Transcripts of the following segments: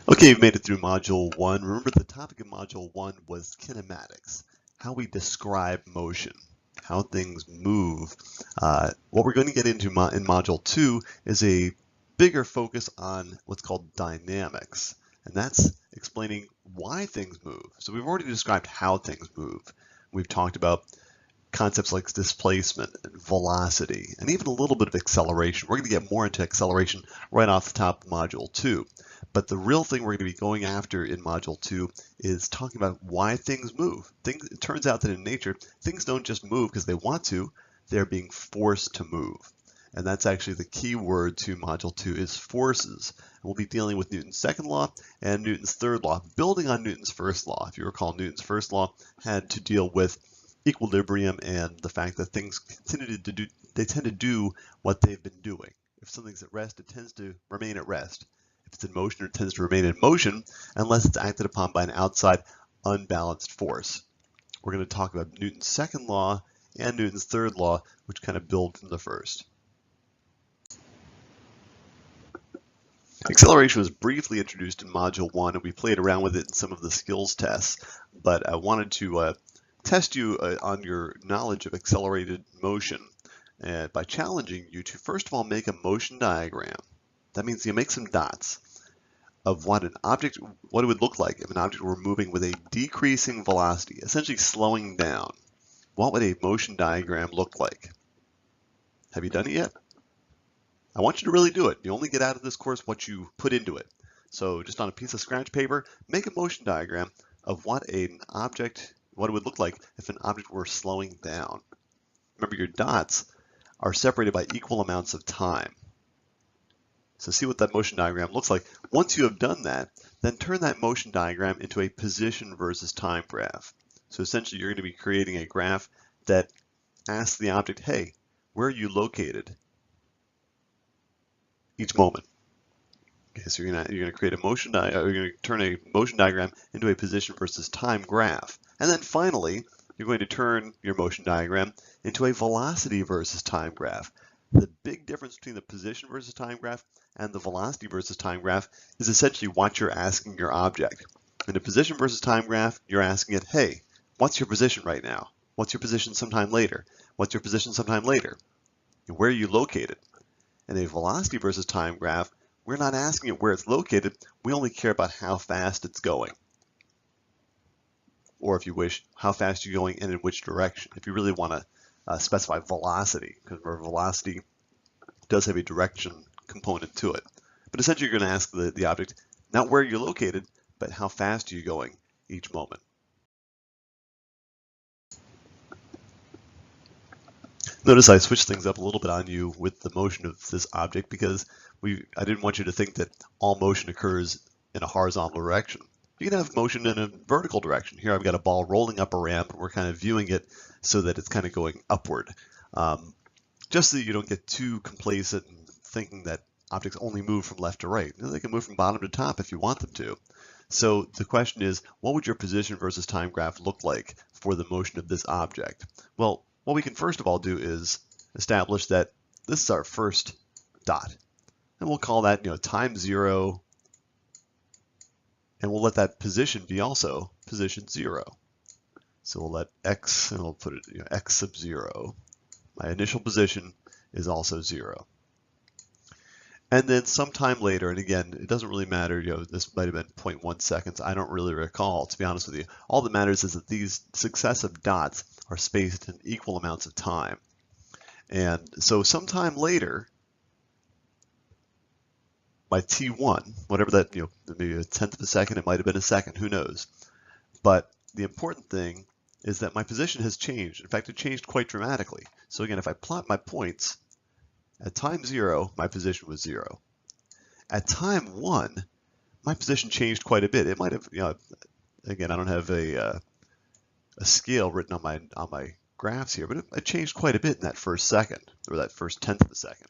Okay, you've made it through Module 1. Remember, the topic of Module 1 was kinematics, how we describe motion, how things move. What we're going to get into in Module 2 is a bigger focus on what's called dynamics, and that's explaining why things move. So we've already described how things move. We've talked about concepts like displacement and velocity, and even a little bit of acceleration. We're going to get more into acceleration right off the top of Module 2. But the real thing we're going to be going after in Module 2 is talking about why things move. It turns out that in nature, things don't just move because they want to, they're being forced to move. And that's actually the key word to Module 2 is forces. And we'll be dealing with Newton's second law and Newton's third law, building on Newton's first law. If you recall, Newton's first law had to deal with equilibrium and the fact that things tend to do what they've been doing. If something's at rest, it tends to remain at rest. If it's in motion, it tends to remain in motion unless it's acted upon by an outside unbalanced force. We're going to talk about Newton's second law and Newton's third law, which kind of build from the first. Acceleration was briefly introduced in Module 1, and we played around with it in some of the skills tests, but I wanted to test you on your knowledge of accelerated motion by challenging you to first of all make a motion diagram. That means you make some dots of what an object, what it would look like if an object were moving with a decreasing velocity, essentially slowing down. What would a motion diagram look like? Have you done it yet? I want you to really do it. You only get out of this course what you put into it. So just on a piece of scratch paper, make a motion diagram of what it would look like if an object were slowing down. Remember, your dots are separated by equal amounts of time. So see what that motion diagram looks like. Once you have done that, then turn that motion diagram into a position versus time graph. So essentially, you're going to be creating a graph that asks the object, hey, where are you located each moment? Okay, so you're going to create a motion you're going to turn a motion diagram into a position versus time graph. And then finally, you're going to turn your motion diagram into a velocity versus time graph. The big difference between the position versus time graph and the velocity versus time graph is essentially what you're asking your object. In a position versus time graph, you're asking it, hey, what's your position right now? What's your position sometime later? What's your position sometime later? And where are you located? In a velocity versus time graph, we're not asking it where it's located. We only care about how fast it's going. Or if you wish, how fast you're going and in which direction. If you really want to specify velocity, because velocity does have a direction component to it. But essentially you're going to ask the object, not where you're located, but how fast are you going each moment. Notice I switched things up a little bit on you with the motion of this object because I didn't want you to think that all motion occurs in a horizontal direction. You can have motion in a vertical direction. Here I've got a ball rolling up a ramp, and we're kind of viewing it so that it's kind of going upward. Just so that you don't get too complacent and thinking that objects only move from left to right. They can move from bottom to top if you want them to. So the question is, what would your position versus time graph look like for the motion of this object? Well, what we can first of all do is establish that this is our first dot. And we'll call that, time 0. And we'll let that position be also position 0. So we'll let x, and we'll put it, x sub 0. My initial position is also 0. And then sometime later, and again, it doesn't really matter, this might have been 0.1 seconds. I don't really recall, to be honest with you. All that matters is that these successive dots are spaced in equal amounts of time. And so sometime later, by t1, whatever that, maybe a tenth of a second, it might have been a second, who knows. But the important thing is that my position has changed. In fact, it changed quite dramatically. So again, if I plot my points, at time 0, my position was 0. At time 1, my position changed quite a bit. It might have, again, I don't have a scale written on my graphs here, but it changed quite a bit in that first second, or that first tenth of a second.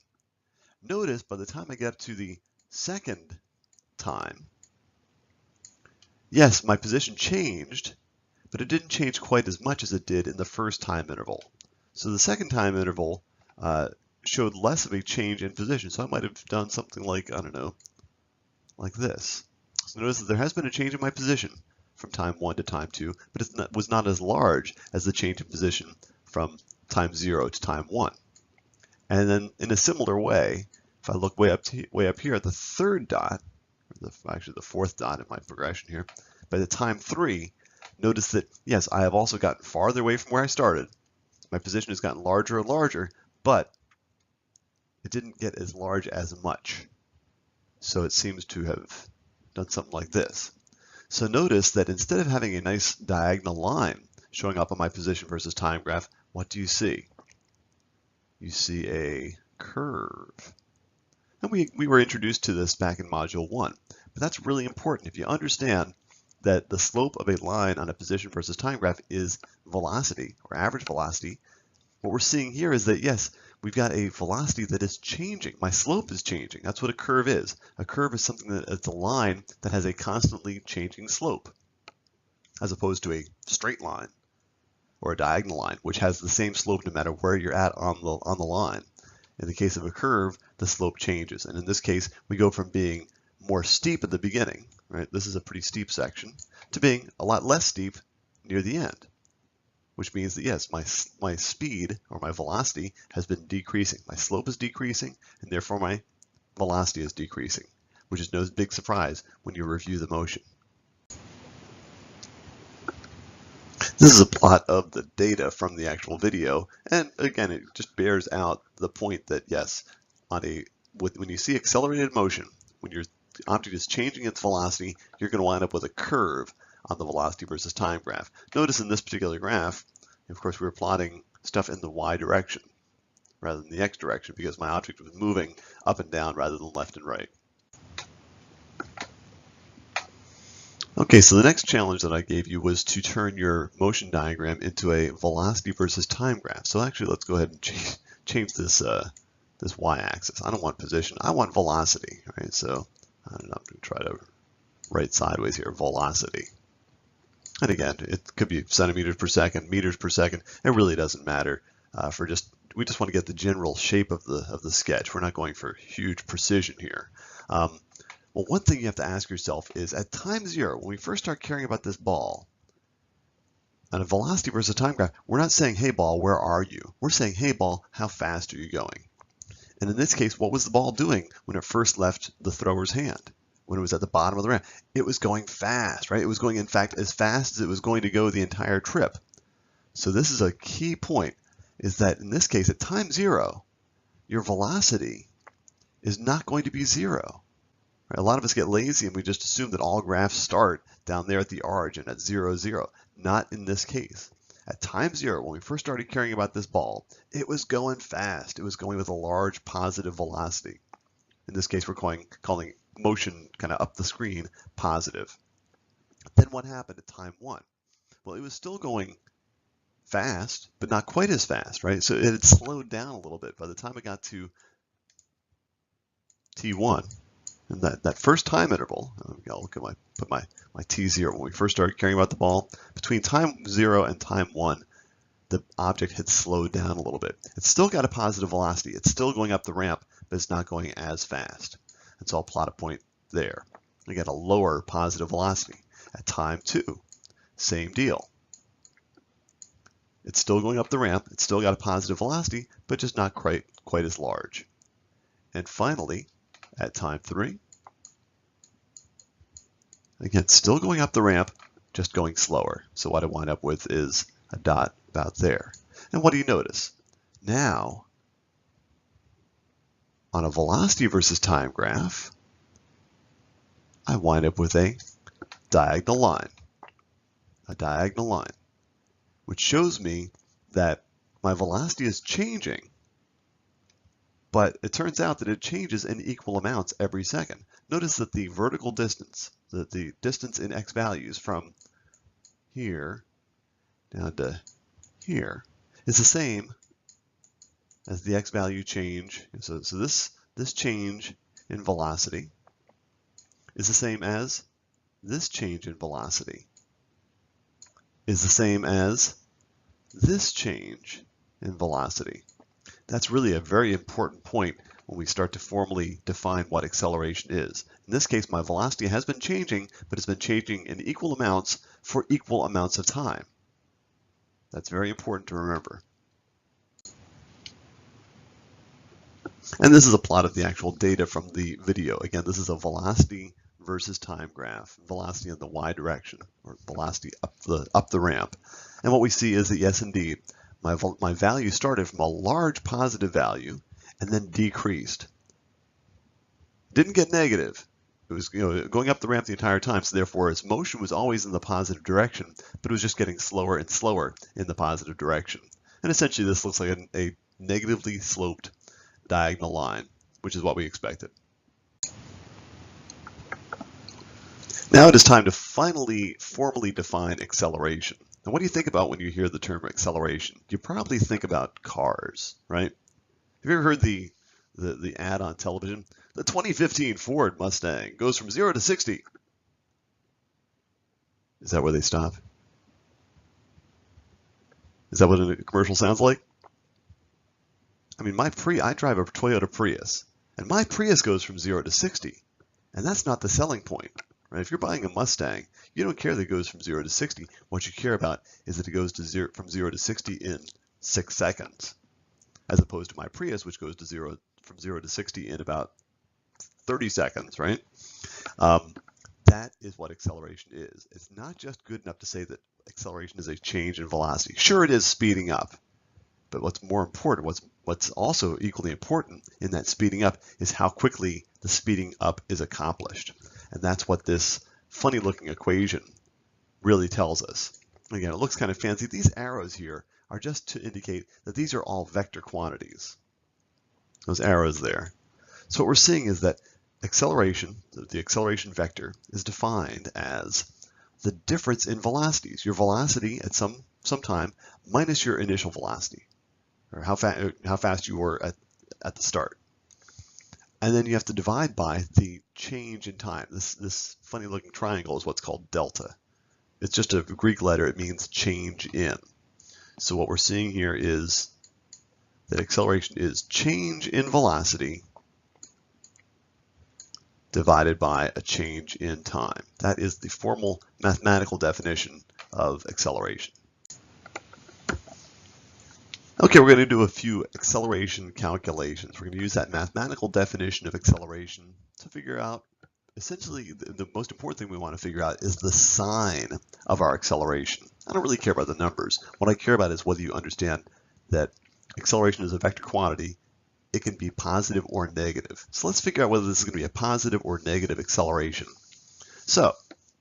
Notice by the time I get to the second time, yes, my position changed, but it didn't change quite as much as it did in the first time interval. So the second time interval showed less of a change in position. So I might have done something like, I don't know, like this. So notice that there has been a change in my position from time 1 to time 2, but it was not as large as the change in position from time 0 to time 1. And then in a similar way, if I look way up here at the third dot, actually the fourth dot in my progression here, by the time 3, notice that, yes, I have also gotten farther away from where I started. My position has gotten larger and larger, but it didn't get as large as much. So it seems to have done something like this. So notice that instead of having a nice diagonal line showing up on my position versus time graph, what do you see? You see a curve. And we were introduced to this back in Module 1, but that's really important. If you understand that the slope of a line on a position versus time graph is velocity, or average velocity, what we're seeing here is that, yes, we've got a velocity that is changing. My slope is changing. That's what a curve is. A curve is something that it's a line that has a constantly changing slope, as opposed to a straight line or a diagonal line, which has the same slope no matter where you're at on the line. In the case of a curve, the slope changes. And in this case, we go from being more steep at the beginning, right? This is a pretty steep section, to being a lot less steep near the end, which means that, yes, my speed or my velocity has been decreasing. My slope is decreasing, and therefore my velocity is decreasing, which is no big surprise when you review the motion. This is a plot of the data from the actual video, and again, it just bears out the point that, yes, when you see accelerated motion, when your object is changing its velocity, you're going to wind up with a curve on the velocity versus time graph. Notice in this particular graph, of course, we were plotting stuff in the y direction rather than the x direction because my object was moving up and down rather than left and right. Okay, so the next challenge that I gave you was to turn your motion diagram into a velocity versus time graph. So actually, let's go ahead and change this this y-axis. I don't want position, I want velocity, right? So I don't know, I'm going to try to write sideways here, velocity. And again, it could be centimeters per second, meters per second. It really doesn't matter. We just want to get the general shape of the sketch. We're not going for huge precision here. Well, one thing you have to ask yourself is at time 0, when we first start caring about this ball, on a velocity versus time graph, we're not saying, hey ball, where are you? We're saying, hey ball, how fast are you going? And in this case, what was the ball doing when it first left the thrower's hand? When it was at the bottom of the ramp? It was going fast, right? It was going, in fact, as fast as it was going to go the entire trip. So this is a key point, is that in this case, at time 0, your velocity is not going to be 0. Right? A lot of us get lazy and we just assume that all graphs start down there at the origin at 0, 0. Not in this case. At time 0, when we first started caring about this ball, it was going fast. It was going with a large positive velocity. In this case, we're calling motion kind of up the screen positive. Then what happened at time 1? Well, it was still going fast, but not quite as fast, right? So it had slowed down a little bit by the time it got to T1. And that first time interval, I'll look at put my T0, when we first started caring about the ball, between time 0 and time 1, the object had slowed down a little bit. It's still got a positive velocity. It's still going up the ramp, but it's not going as fast. And so I'll plot a point there. I get a lower positive velocity. At time 2, same deal. It's still going up the ramp. It's still got a positive velocity, but just not quite as large. And finally, at time 3, again, still going up the ramp, just going slower. So what I wind up with is a dot about there. And what do you notice? Now, on a velocity versus time graph, I wind up with a diagonal line. A diagonal line, which shows me that my velocity is changing, but it turns out that it changes in equal amounts every second. Notice that the vertical distance, the distance in x values from here down to here, is the same as the x value change. So this change in velocity is the same as this change in velocity is the same as this change in velocity. That's really a very important point when we start to formally define what acceleration is. In this case, my velocity has been changing, but it's been changing in equal amounts for equal amounts of time. That's very important to remember. And this is a plot of the actual data from the video. Again, this is a velocity versus time graph, velocity in the y direction, or velocity up the ramp. And what we see is that, yes, indeed, my value started from a large positive value and then decreased. Didn't get negative. It was going up the ramp the entire time, so therefore its motion was always in the positive direction, but it was just getting slower and slower in the positive direction. And essentially this looks like a negatively sloped diagonal line, which is what we expected. Now it is time to finally formally define acceleration. Now what do you think about when you hear the term acceleration? You probably think about cars, right? Have you ever heard the ad on television? The 2015 Ford Mustang goes from 0 to 60. Is that where they stop? Is that what a commercial sounds like? I mean, I drive a Toyota Prius, and my Prius goes from 0 to 60, and that's not the selling point. Right? If you're buying a Mustang, you don't care that it goes from 0 to 60. What you care about is that it goes to from 0 to 60 in 6 seconds, as opposed to my Prius, which goes to from 0 to 60 in about 30 seconds, right? That is what acceleration is. It's not just good enough to say that acceleration is a change in velocity. Sure, it is speeding up, but what's more important, what's also equally important in that speeding up is how quickly the speeding up is accomplished. And that's what this funny looking equation really tells us. Again, it looks kind of fancy. These arrows here are just to indicate that these are all vector quantities. Those arrows there. So what we're seeing is that acceleration, the acceleration vector, is defined as the difference in velocities. Your velocity at some time minus your initial velocity, or how fast you were at the start. And then you have to divide by the change in time. This funny looking triangle is what's called delta. It's just a Greek letter. It means change in. So what we're seeing here is that acceleration is change in velocity divided by a change in time. That is the formal mathematical definition of acceleration. Okay, we're going to do a few acceleration calculations. We're going to use that mathematical definition of acceleration to figure out, essentially, the most important thing we want to figure out is the sign of our acceleration. I don't really care about the numbers. What I care about is whether you understand that acceleration is a vector quantity. It can be positive or negative. So let's figure out whether this is going to be a positive or negative acceleration. So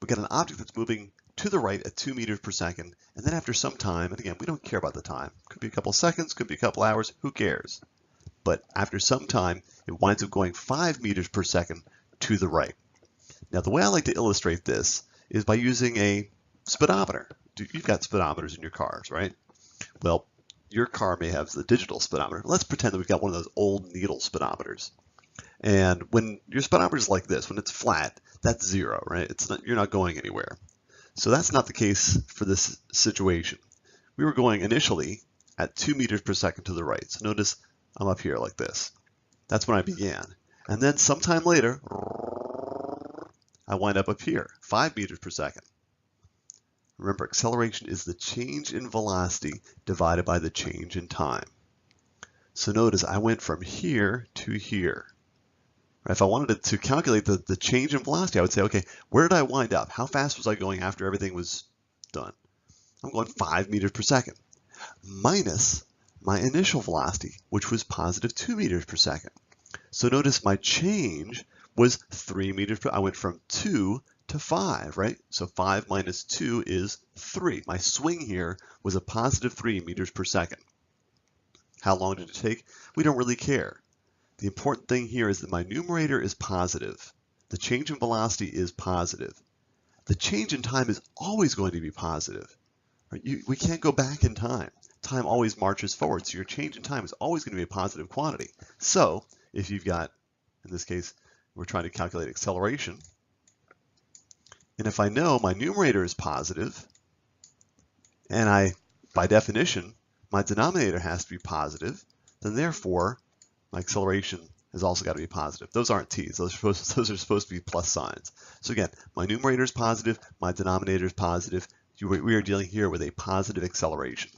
we've got an object that's moving to the right at 2 meters per second, and then after some time, and again, we don't care about the time. Could be a couple seconds, could be a couple hours, who cares? But after some time, it winds up going 5 meters per second to the right. Now, the way I like to illustrate this is by using a speedometer. You've got speedometers in your cars, right? Well, your car may have the digital speedometer. Let's pretend that we've got one of those old needle speedometers. And when your speedometer is like this, when it's flat, that's 0, right? You're not going anywhere. So that's not the case for this situation. We were going initially at 2 meters per second to the right. So notice I'm up here like this. That's when I began. And then sometime later, I wind up here, 5 meters per second. Remember, acceleration is the change in velocity divided by the change in time. So notice I went from here to here. If I wanted to calculate the change in velocity, I would say, okay, where did I wind up? How fast was I going after everything was done? I'm going 5 meters per second, minus my initial velocity, which was positive 2 meters per second. So notice my change was 3 meters per, I went from 2 to 5, right? So 5 minus 2 is 3. My swing here was a positive 3 meters per second. How long did it take? We don't really care. The important thing here is that my numerator is positive. The change in velocity is positive. The change in time is always going to be positive. Right? We can't go back in time. Time always marches forward, so your change in time is always going to be a positive quantity. So if you've got, in this case, we're trying to calculate acceleration, and if I know my numerator is positive, and by definition, my denominator has to be positive, then therefore, my acceleration has also got to be positive. Those aren't t's. Those are supposed to be plus signs. So again, my numerator is positive, my denominator is positive. We are dealing here with a positive acceleration.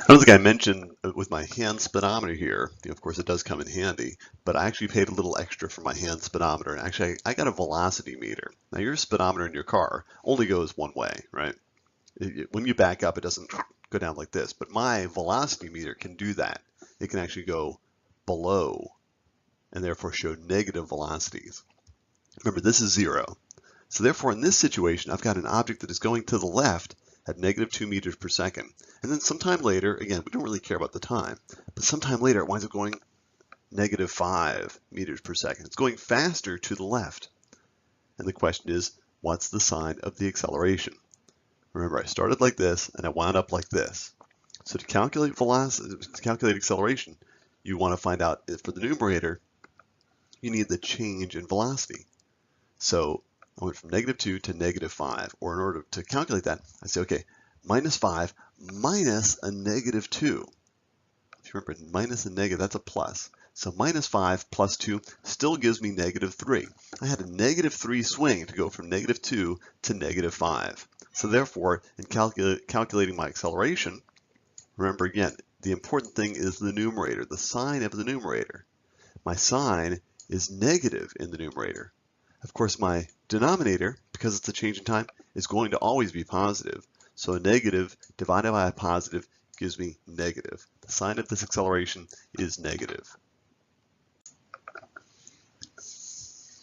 I don't think I mentioned with my hand speedometer here, of course it does come in handy, but I actually paid a little extra for my hand speedometer, and actually I got a velocity meter. Now your speedometer in your car only goes one way, right? When you back up, it doesn't go down like this, but my velocity meter can do that. It can actually go below and therefore show negative velocities. Remember, this is 0. So therefore, in this situation, I've got an object that is going to the left at -2 meters per second. And then sometime later, again, we don't really care about the time, but sometime later it winds up going -5 meters per second. It's going faster to the left. And the question is, what's the sign of the acceleration? Remember, I started like this and I wound up like this. So to calculate velocity, to calculate acceleration, you want to find out if for the numerator, you need the change in velocity. So I went from -2 to -5, or in order to calculate that, I say, okay, -5 minus a -2. If you remember, minus a negative, that's a plus. So -5 plus 2 still gives me -3. I had a -3 swing to go from -2 to -5. So therefore, in calculating my acceleration, remember again, the important thing is the numerator, the sign of the numerator. My sign is negative in the numerator. Of course, my denominator, because it's a change in time, is going to always be positive. So a negative divided by a positive gives me negative. The sign of this acceleration is negative.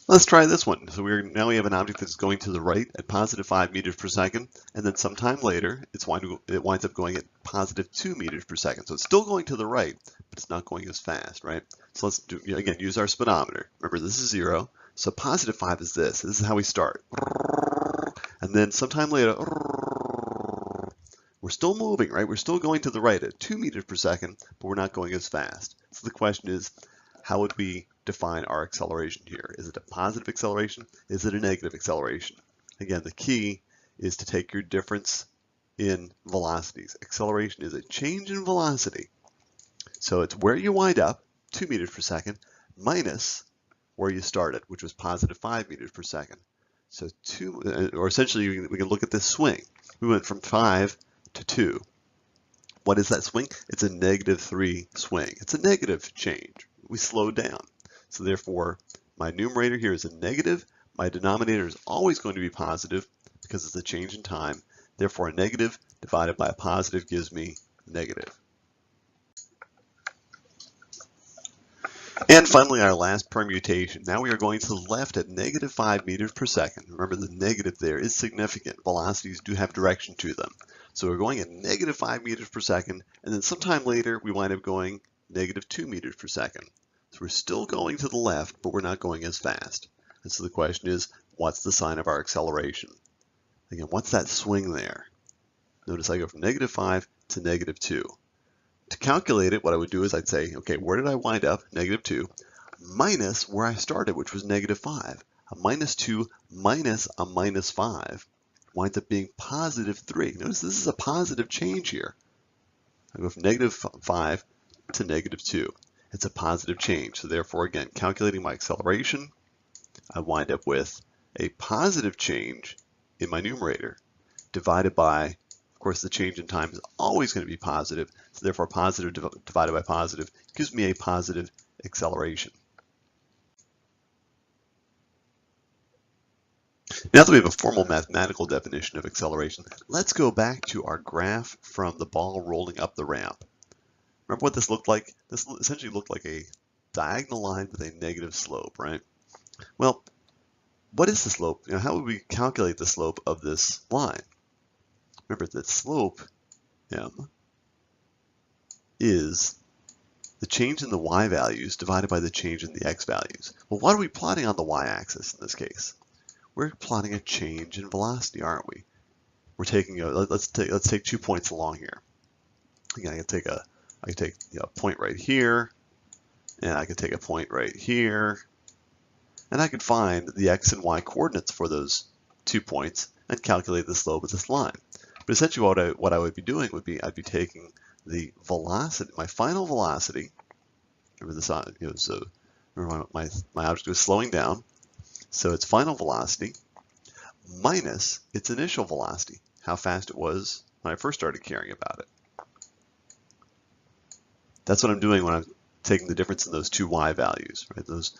Let's try this one. So now we have an object that's going to the right at +5 meters per second, and then sometime later it winds up going at +2 meters per second. So it's still going to the right, but it's not going as fast, right? So let's do, again, use our speedometer. Remember, this is 0. So +5 is this. This is how we start. And then sometime later, we're still moving, right? We're still going to the right at 2 meters per second, but we're not going as fast. So the question is, how would we define our acceleration here? Is it a positive acceleration? Is it a negative acceleration? Again, the key is to take your difference in velocities. Acceleration is a change in velocity. So it's where you wind up, 2 meters per second, minus where you started, which was +5 meters per second. So or essentially we can look at this swing. We went from 5 to 2. What is that swing? It's a -3 swing. It's a negative change. We slowed down. So therefore, my numerator here is a negative. My denominator is always going to be positive because it's a change in time. Therefore, a negative divided by a positive gives me negative. And finally, our last permutation. Now we are going to the left at -5 meters per second. Remember, the negative there is significant. Velocities do have direction to them. So we're going at -5 meters per second, and then sometime later we wind up going -2 meters per second. So we're still going to the left, but we're not going as fast. And so the question is, what's the sign of our acceleration? Again, what's that swing there? Notice I go from -5 to -2. To calculate it, what I would do is I'd say, okay, where did I wind up? -2 minus where I started, which was -5. A -2 minus a -5 winds up being +3. Notice this is a positive change here. I go from -5 to -2. It's a positive change. So therefore, again, calculating my acceleration, I wind up with a positive change in my numerator divided by, of course, the change in time is always going to be positive. So therefore, positive divided by positive gives me a positive acceleration. Now that we have a formal mathematical definition of acceleration, let's go back to our graph from the ball rolling up the ramp. Remember what this looked like? This essentially looked like a diagonal line with a negative slope, right? Well, what is the slope? How would we calculate the slope of this line? Remember that slope, m, is the change in the y values divided by the change in the x values. Well, what are we plotting on the y-axis in this case? We're plotting a change in velocity, aren't we? We're taking let's take 2 points along here. Again, I can take a point right here, and I can take a point right here, and I can find the x and y coordinates for those 2 points and calculate the slope of this line. But essentially what I would be doing would be I'd be taking the velocity, my final velocity. Remember this, so remember my object was slowing down, so its final velocity minus its initial velocity, how fast it was when I first started caring about it. That's what I'm doing when I'm taking the difference in those two y values, right? Those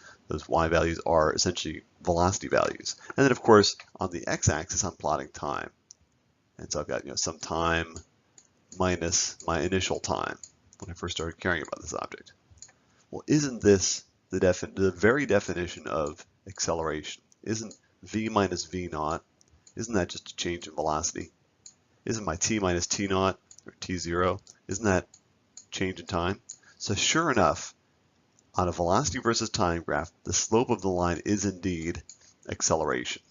y values are essentially velocity values. And then of course on the x-axis I'm plotting time. And so I've got some time minus my initial time when I first started caring about this object. Well, isn't this the very definition of acceleration? Isn't v minus v naught, isn't that just a change in velocity? Isn't my t minus t naught, or t0, isn't that change in time? So sure enough, on a velocity versus time graph, the slope of the line is indeed acceleration.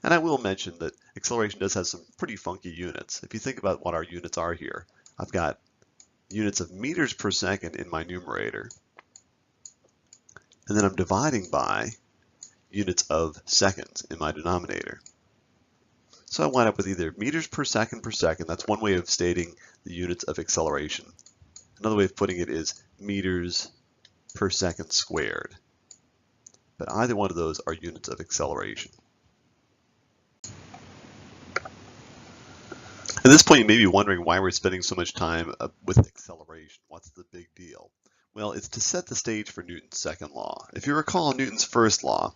And I will mention that acceleration does have some pretty funky units. If you think about what our units are here, I've got units of meters per second in my numerator, and then I'm dividing by units of seconds in my denominator. So I wind up with either meters per second, that's one way of stating the units of acceleration. Another way of putting it is meters per second squared. But either one of those are units of acceleration. At this point, you may be wondering why we're spending so much time with acceleration. What's the big deal? Well, it's to set the stage for Newton's second law. If you recall Newton's first law,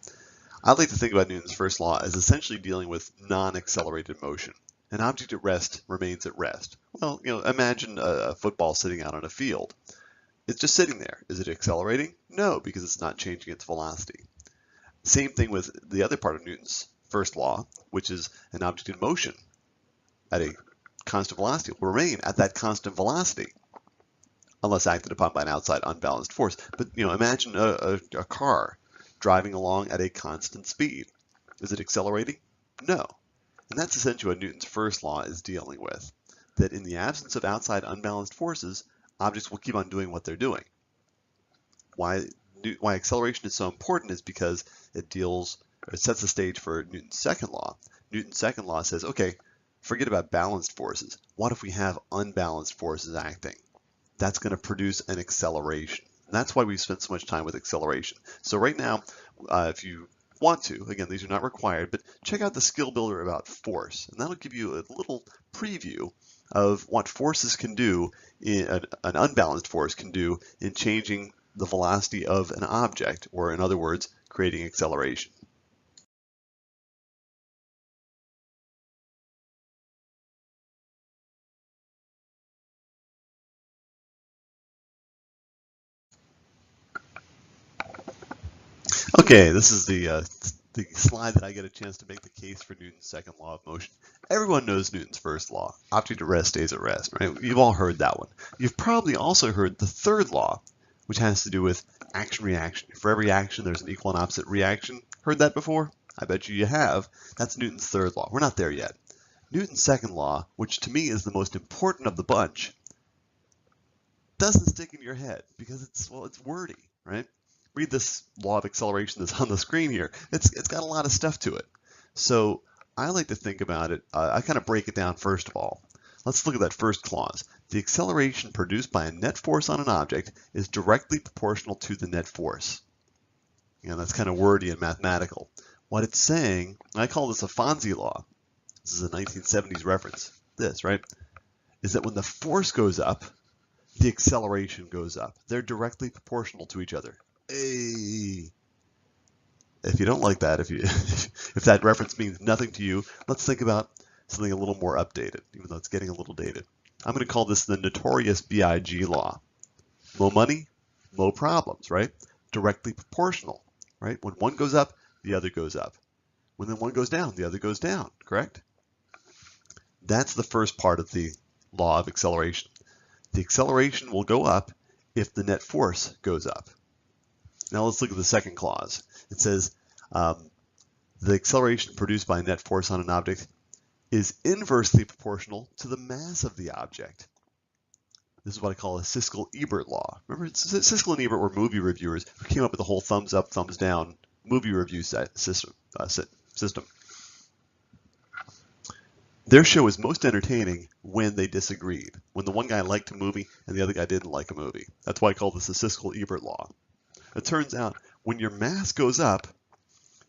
I like to think about Newton's first law as essentially dealing with non-accelerated motion. An object at rest remains at rest. Well, imagine a football sitting out on a field. It's just sitting there. Is it accelerating? No, because it's not changing its velocity. Same thing with the other part of Newton's first law, which is an object in motion at a constant velocity will remain at that constant velocity unless acted upon by an outside unbalanced force. But imagine a car driving along at a constant speed. Is it accelerating? No. And that's essentially what Newton's first law is dealing with, that in the absence of outside unbalanced forces, objects will keep on doing what they're doing. Why acceleration is so important is because it sets the stage for Newton's second law. Newton's second law says, okay, forget about balanced forces. What if we have unbalanced forces acting? That's going to produce an acceleration. And that's why we spend so much time with acceleration. So right now, if you want to, again, these are not required, but check out the skill builder about force. And that'll give you a little preview of what forces can do, an unbalanced force can do in changing the velocity of an object, or in other words, creating acceleration. Okay, this is the slide that I get a chance to make the case for Newton's second law of motion. Everyone knows Newton's first law. Object at rest stays at rest, right? You've all heard that one. You've probably also heard the third law, which has to do with action-reaction. For every action, there's an equal and opposite reaction. Heard that before? I bet you have. That's Newton's third law. We're not there yet. Newton's second law, which to me is the most important of the bunch, doesn't stick in your head because it's wordy, right? Read this law of acceleration that's on the screen here. It's got a lot of stuff to it. So I like to think about it, I kind of break it down first of all. Let's look at that first clause. The acceleration produced by a net force on an object is directly proportional to the net force. That's kind of wordy and mathematical. What it's saying, and I call this a Fonzie law. This is a 1970s reference. This, right? Is that when the force goes up, the acceleration goes up. They're directly proportional to each other. Hey. If you don't like that, if that reference means nothing to you, let's think about something a little more updated, even though it's getting a little dated. I'm going to call this the notorious BIG law. Mo money, mo problems, right? Directly proportional, right? When one goes up, the other goes up. When then one goes down, the other goes down, correct? That's the first part of the law of acceleration. The acceleration will go up if the net force goes up. Now let's look at the second clause. It says the acceleration produced by a net force on an object is inversely proportional to the mass of the object. This is what I call a Siskel-Ebert law. Remember, Siskel and Ebert were movie reviewers who came up with the whole thumbs up, thumbs down movie review system. Their show is most entertaining when they disagreed, when the one guy liked a movie and the other guy didn't like a movie. That's why I call this the Siskel-Ebert law. It turns out when your mass goes up,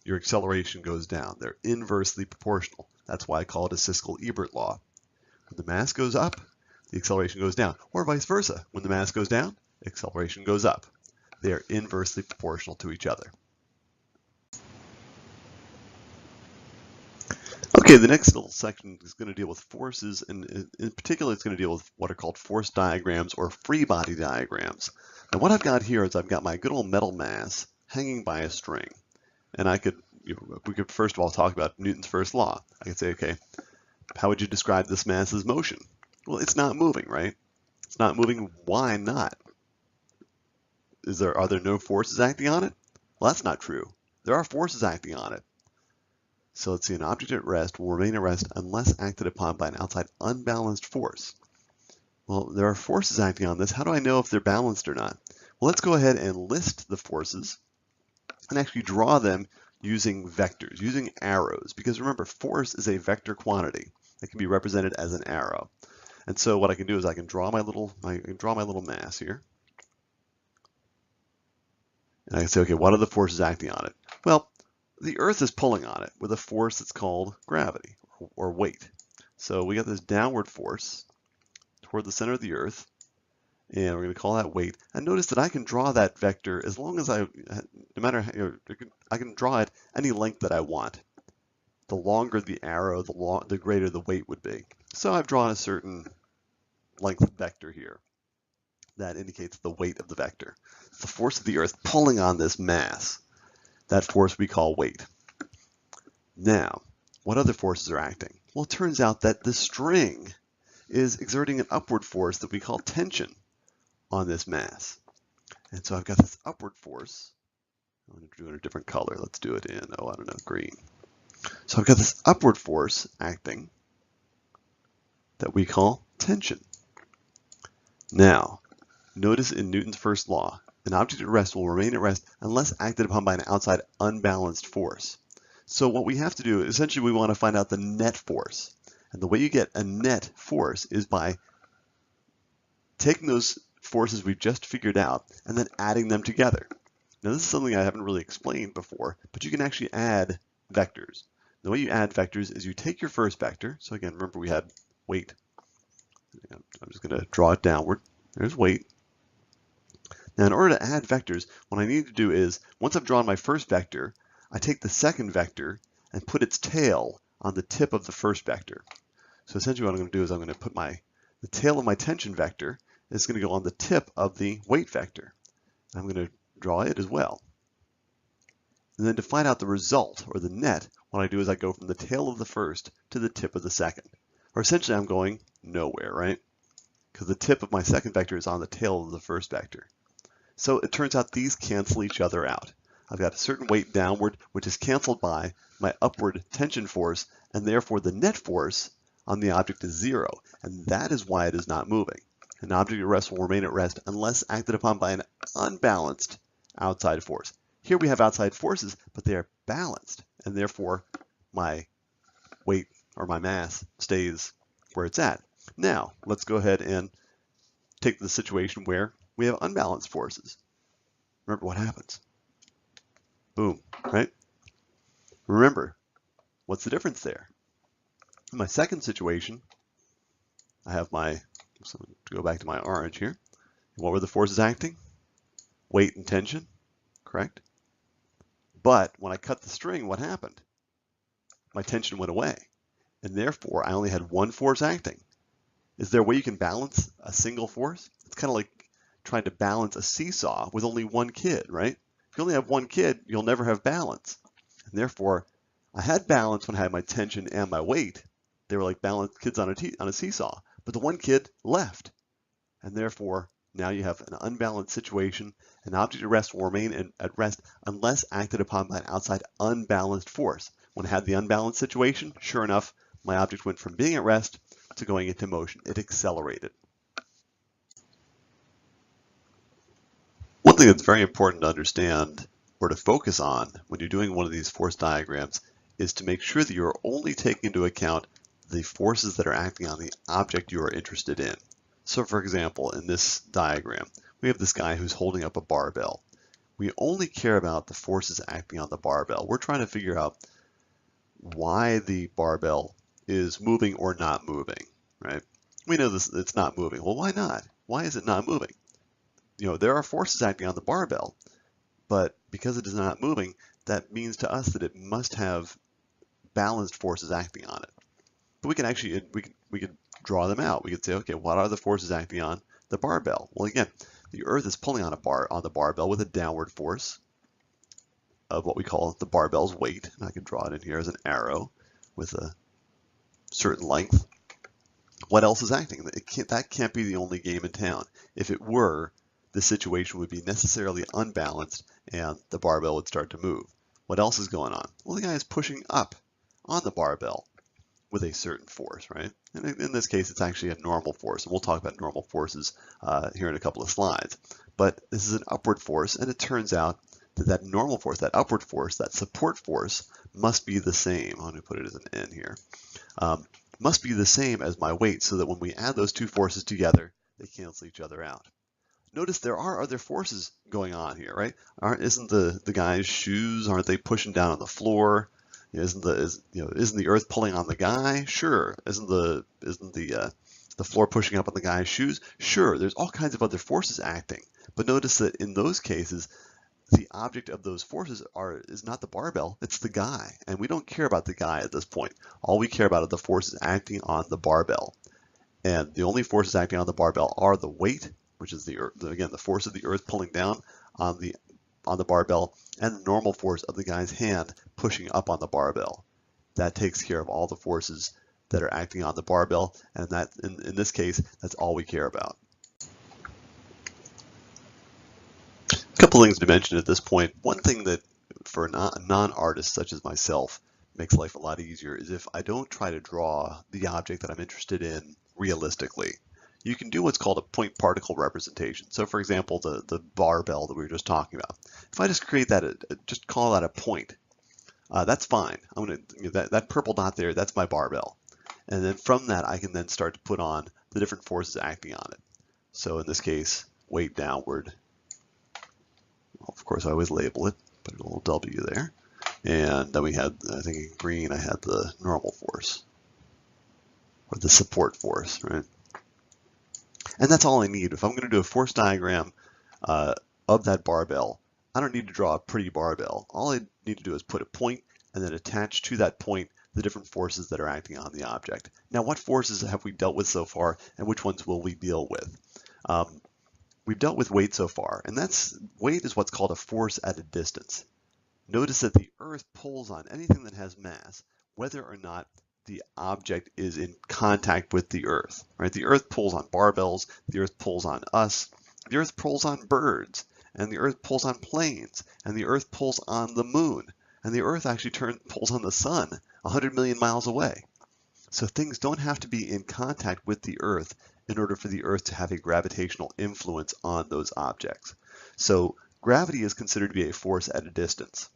your acceleration goes down. They're inversely proportional. That's why I call it a Siskel-Ebert law. When the mass goes up, the acceleration goes down, or vice versa. When the mass goes down, acceleration goes up. They are inversely proportional to each other. Okay, the next little section is going to deal with forces, and in particular it's going to deal with what are called force diagrams or free body diagrams. Now what I've got here is I've got my good old metal mass hanging by a string. And we could first of all talk about Newton's first law. I could say, okay, how would you describe this mass's motion? Well, it's not moving, right? It's not moving. Why not? Are there no forces acting on it? Well, that's not true. There are forces acting on it. So let's see, an object at rest will remain at rest unless acted upon by an outside unbalanced force. Well, there are forces acting on this. How do I know if they're balanced or not? Well, let's go ahead and list the forces and actually draw them using vectors, using arrows, because remember, force is a vector quantity that can be represented as an arrow. And so what I can do is I can draw my little mass here. And I can say, okay, what are the forces acting on it? Well, the Earth is pulling on it with a force that's called gravity or weight. So we got this downward force toward the center of the Earth, and we're going to call that weight. And notice that I can draw that vector as long as I can draw it any length that I want. The longer the arrow, the greater the weight would be. So I've drawn a certain length vector here that indicates the weight of the vector. It's the force of the Earth pulling on this mass. That force we call weight. Now, what other forces are acting? Well, it turns out that the string is exerting an upward force that we call tension on this mass. And so I've got this upward force. I'm going to do it in a different color. Let's do it in, green. So I've got this upward force acting that we call tension. Now, notice in Newton's first law, an object at rest will remain at rest unless acted upon by an outside unbalanced force. So what we have to do, essentially we want to find out the net force. And the way you get a net force is by taking those forces we've just figured out and then adding them together. Now this is something I haven't really explained before, but you can actually add vectors. The way you add vectors is you take your first vector. So again, remember we had weight. I'm just going to draw it downward. There's weight. Now in order to add vectors, what I need to do is, once I've drawn my first vector, I take the second vector and put its tail on the tip of the first vector. So essentially what I'm going to do is I'm going to put the tail of my tension vector is going to go on the tip of the weight vector. I'm going to draw it as well. And then to find out the result, or the net, what I do is I go from the tail of the first to the tip of the second. Or essentially I'm going nowhere, right? Because the tip of my second vector is on the tail of the first vector. So it turns out these cancel each other out. I've got a certain weight downward, which is canceled by my upward tension force, and therefore the net force on the object is 0. And that is why it is not moving. An object at rest will remain at rest unless acted upon by an unbalanced outside force. Here we have outside forces, but they are balanced, and therefore my weight or my mass stays where it's at. Now, let's go ahead and take the situation where we have unbalanced forces. Remember what happens. Boom, right? Remember, what's the difference there? In my second situation, I have so to go back to my orange here. What were the forces acting? Weight and tension, correct? But when I cut the string, what happened? My tension went away, and therefore I only had one force acting. Is there a way you can balance a single force? It's kind of like trying to balance a seesaw with only one kid, right? If you only have one kid, you'll never have balance. And therefore, I had balance when I had my tension and my weight. They were like balanced kids on a seesaw. But the one kid left. And therefore, now you have an unbalanced situation. An object at rest will remain at rest unless acted upon by an outside unbalanced force. When I had the unbalanced situation, sure enough, my object went from being at rest to going into motion. It accelerated. One thing that's very important to understand or to focus on when you're doing one of these force diagrams is to make sure that you're only taking into account the forces that are acting on the object you are interested in. So for example, in this diagram, we have this guy who's holding up a barbell. We only care about the forces acting on the barbell. We're trying to figure out why the barbell is moving or not moving, right? We know this, it's not moving. Well, why not? Why is it not moving? There are forces acting on the barbell, but because it is not moving, that means to us that it must have balanced forces acting on it. But we can actually, we could draw them out. We could say, okay, what are the forces acting on the barbell? Well, again, the Earth is pulling on the barbell with a downward force of what we call the barbell's weight. And I can draw it in here as an arrow with a certain length. What else is acting? That can't be the only game in town. If it were, the situation would be necessarily unbalanced and the barbell would start to move. What else is going on? Well, the guy is pushing up on the barbell with a certain force, right? And in this case, it's actually a normal force. And we'll talk about normal forces here in a couple of slides. But this is an upward force, and it turns out that that normal force, that upward force, that support force must be the same. I'm going to put it as an N here. Must be the same as my weight, so that when we add those two forces together, they cancel each other out. Notice there are other forces going on here, right? Isn't the guy's shoes, aren't they pushing down on the floor? Isn't the Earth pulling on the guy? Sure. Isn't the floor pushing up on the guy's shoes? Sure. There's all kinds of other forces acting. But notice that in those cases, the object of those forces is not the barbell, it's the guy. And we don't care about the guy at this point. All we care about are the forces acting on the barbell. And the only forces acting on the barbell are the weight, which is again the force of the Earth pulling down on the barbell, and the normal force of the guy's hand pushing up on the barbell. That takes care of all the forces that are acting on the barbell, and that in this case, that's all we care about. A couple things to mention at this point. One thing that for a non-artist such as myself makes life a lot easier is if I don't try to draw the object that I'm interested in realistically. You can do what's called a point particle representation. So for example, the barbell that we were just talking about. If I just create that, just call that a point, that's fine. I'm gonna, that purple dot there, that's my barbell. And then from that, I can then start to put on the different forces acting on it. So in this case, weight downward. Well, of course, I always label it, put a little W there. And then we had, I think in green, I had the normal force, or the support force, right? And that's all I need. If I'm going to do a force diagram of that barbell, I don't need to draw a pretty barbell. All I need to do is put a point and then attach to that point the different forces that are acting on the object. Now, what forces have we dealt with so far, and which ones will we deal with? We've dealt with weight so far, and weight is what's called a force at a distance. Notice that the Earth pulls on anything that has mass, whether or not the object is in contact with the Earth, right? The Earth pulls on barbells, the Earth pulls on us, the Earth pulls on birds, and the Earth pulls on planes, and the Earth pulls on the moon, and the Earth actually pulls on the sun 100 million miles away. So things don't have to be in contact with the Earth in order for the Earth to have a gravitational influence on those objects. So gravity is considered to be a force at a distance,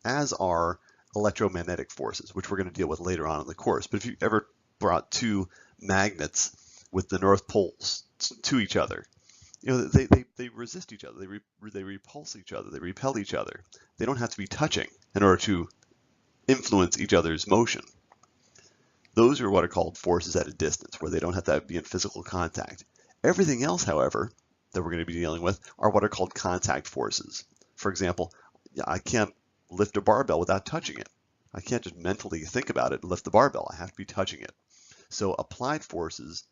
as are electromagnetic forces, which we're going to deal with later on in the course. But if you ever brought two magnets with the north poles to each other, they resist each other, they repulse each other, they repel each other. They don't have to be touching in order to influence each other's motion. Those are what are called forces at a distance, where they don't have to be in physical contact. Everything else, however, that we're going to be dealing with are what are called contact forces. For example, I can't lift a barbell without touching it. I can't just mentally think about it and lift the barbell. I have to be touching it. So applied forces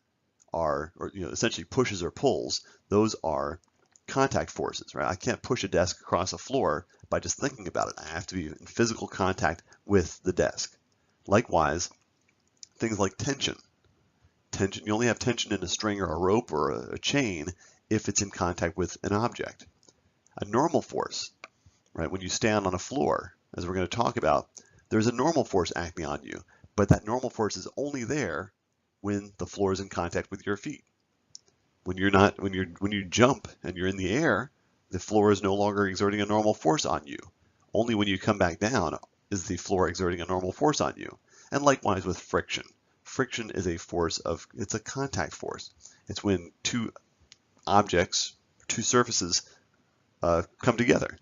are, essentially pushes or pulls, those are contact forces, right? I can't push a desk across a floor by just thinking about it. I have to be in physical contact with the desk. Likewise, things like tension. You only have tension in a string or a rope or a chain if it's in contact with an object. A normal force, right? When you stand on a floor, as we're going to talk about, there's a normal force acting on you, but that normal force is only there when the floor is in contact with your feet. When you jump and you're in the air, the floor is no longer exerting a normal force on you. Only when you come back down is the floor exerting a normal force on you. And likewise with friction. Friction is a force of, it's a contact force. It's when two objects, two surfaces come together.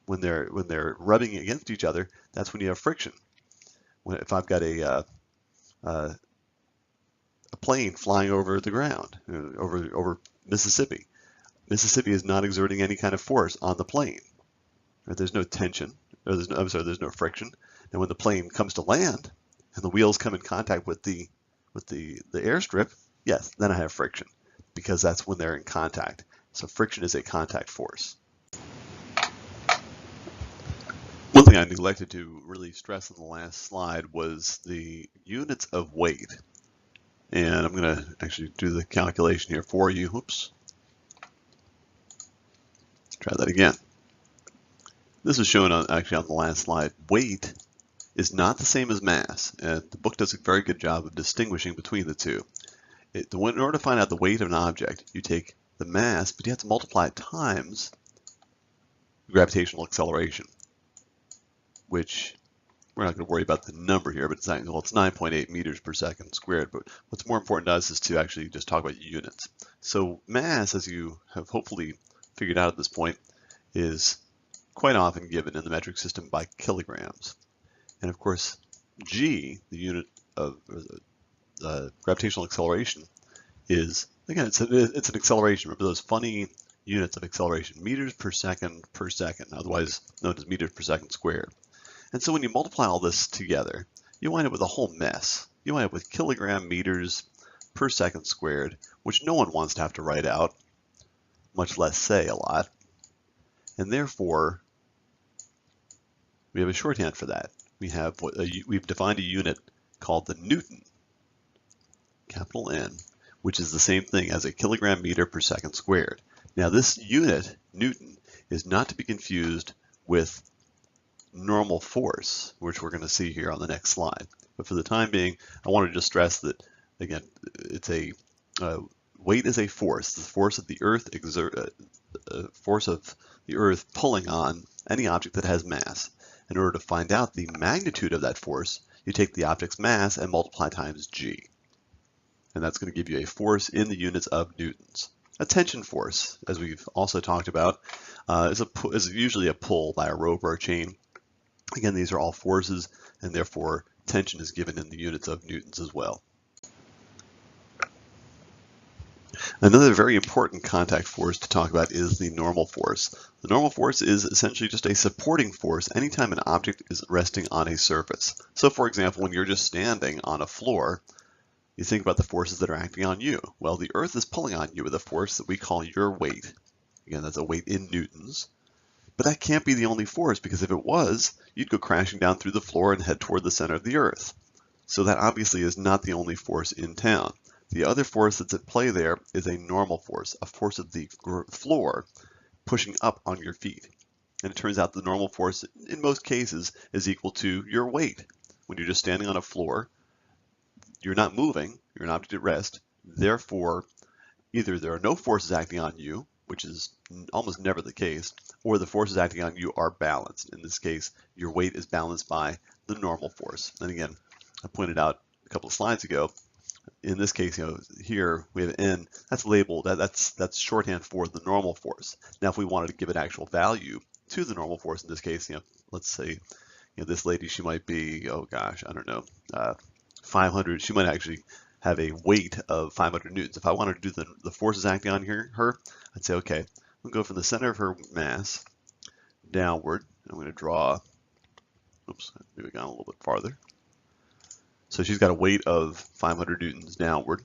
When they're rubbing against each other, that's when you have friction. If I've got a plane flying over the ground, over Mississippi, Mississippi is not exerting any kind of force on the plane. Right? There's no tension, or there's no friction. And when the plane comes to land and the wheels come in contact with the airstrip, yes, then I have friction, because that's when they're in contact. So friction is a contact force. One thing I neglected to really stress on the last slide was the units of weight. And I'm going to actually do the calculation here for you. Whoops. Let's try that again. This is shown actually on the last slide. Weight is not the same as mass, and the book does a very good job of distinguishing between the two. In order to find out the weight of an object, you take the mass, but you have to multiply it times gravitational acceleration, which we're not going to worry about the number here, but it's 9.8 meters per second squared. But what's more important to us is to actually just talk about units. So mass, as you have hopefully figured out at this point, is quite often given in the metric system by kilograms. And of course, g, the unit of gravitational acceleration, is, again, it's an acceleration. Remember those funny units of acceleration, meters per second, otherwise known as meters per second squared. And so when you multiply all this together, you wind up with a whole mess. You wind up with kilogram meters per second squared, which no one wants to have to write out, much less say a lot. And therefore, we have a shorthand for that. We've defined a unit called the Newton, capital N, which is the same thing as a kilogram meter per second squared. Now this unit, Newton, is not to be confused with normal force, which we're going to see here on the next slide. But for the time being, I want to just stress that, again, it's weight is a force. The force of the Earth force of the Earth pulling on any object that has mass. In order to find out the magnitude of that force, you take the object's mass and multiply times g. And that's going to give you a force in the units of newtons. A tension force, as we've also talked about, is usually a pull by a rope or a chain. Again, these are all forces, and therefore tension is given in the units of newtons as well. Another very important contact force to talk about is the normal force. The normal force is essentially just a supporting force anytime an object is resting on a surface. So for example, when you're just standing on a floor, you think about the forces that are acting on you. Well, the Earth is pulling on you with a force that we call your weight. Again, that's a weight in newtons. But that can't be the only force, because if it was, you'd go crashing down through the floor and head toward the center of the Earth. So that obviously is not the only force in town. The other force that's at play there is a normal force, a force of the floor pushing up on your feet. And it turns out the normal force, in most cases, is equal to your weight. When you're just standing on a floor, you're not moving, you're an object at rest. Therefore, either there are no forces acting on you, which is almost never the case, or the forces acting on you are balanced. In this case, your weight is balanced by the normal force. And again, I pointed out a couple of slides ago, in this case, here we have N, that's labeled, that's shorthand for the normal force. Now, if we wanted to give an actual value to the normal force, in this case, let's say, this lady, she might be, oh gosh, I don't know, 500, she might actually have a weight of 500 newtons. If I wanted to do the forces acting on her, I'd say, okay, we'll go from the center of her mass downward. I'm going to draw, oops, maybe gone a little bit farther. So she's got a weight of 500 newtons downward.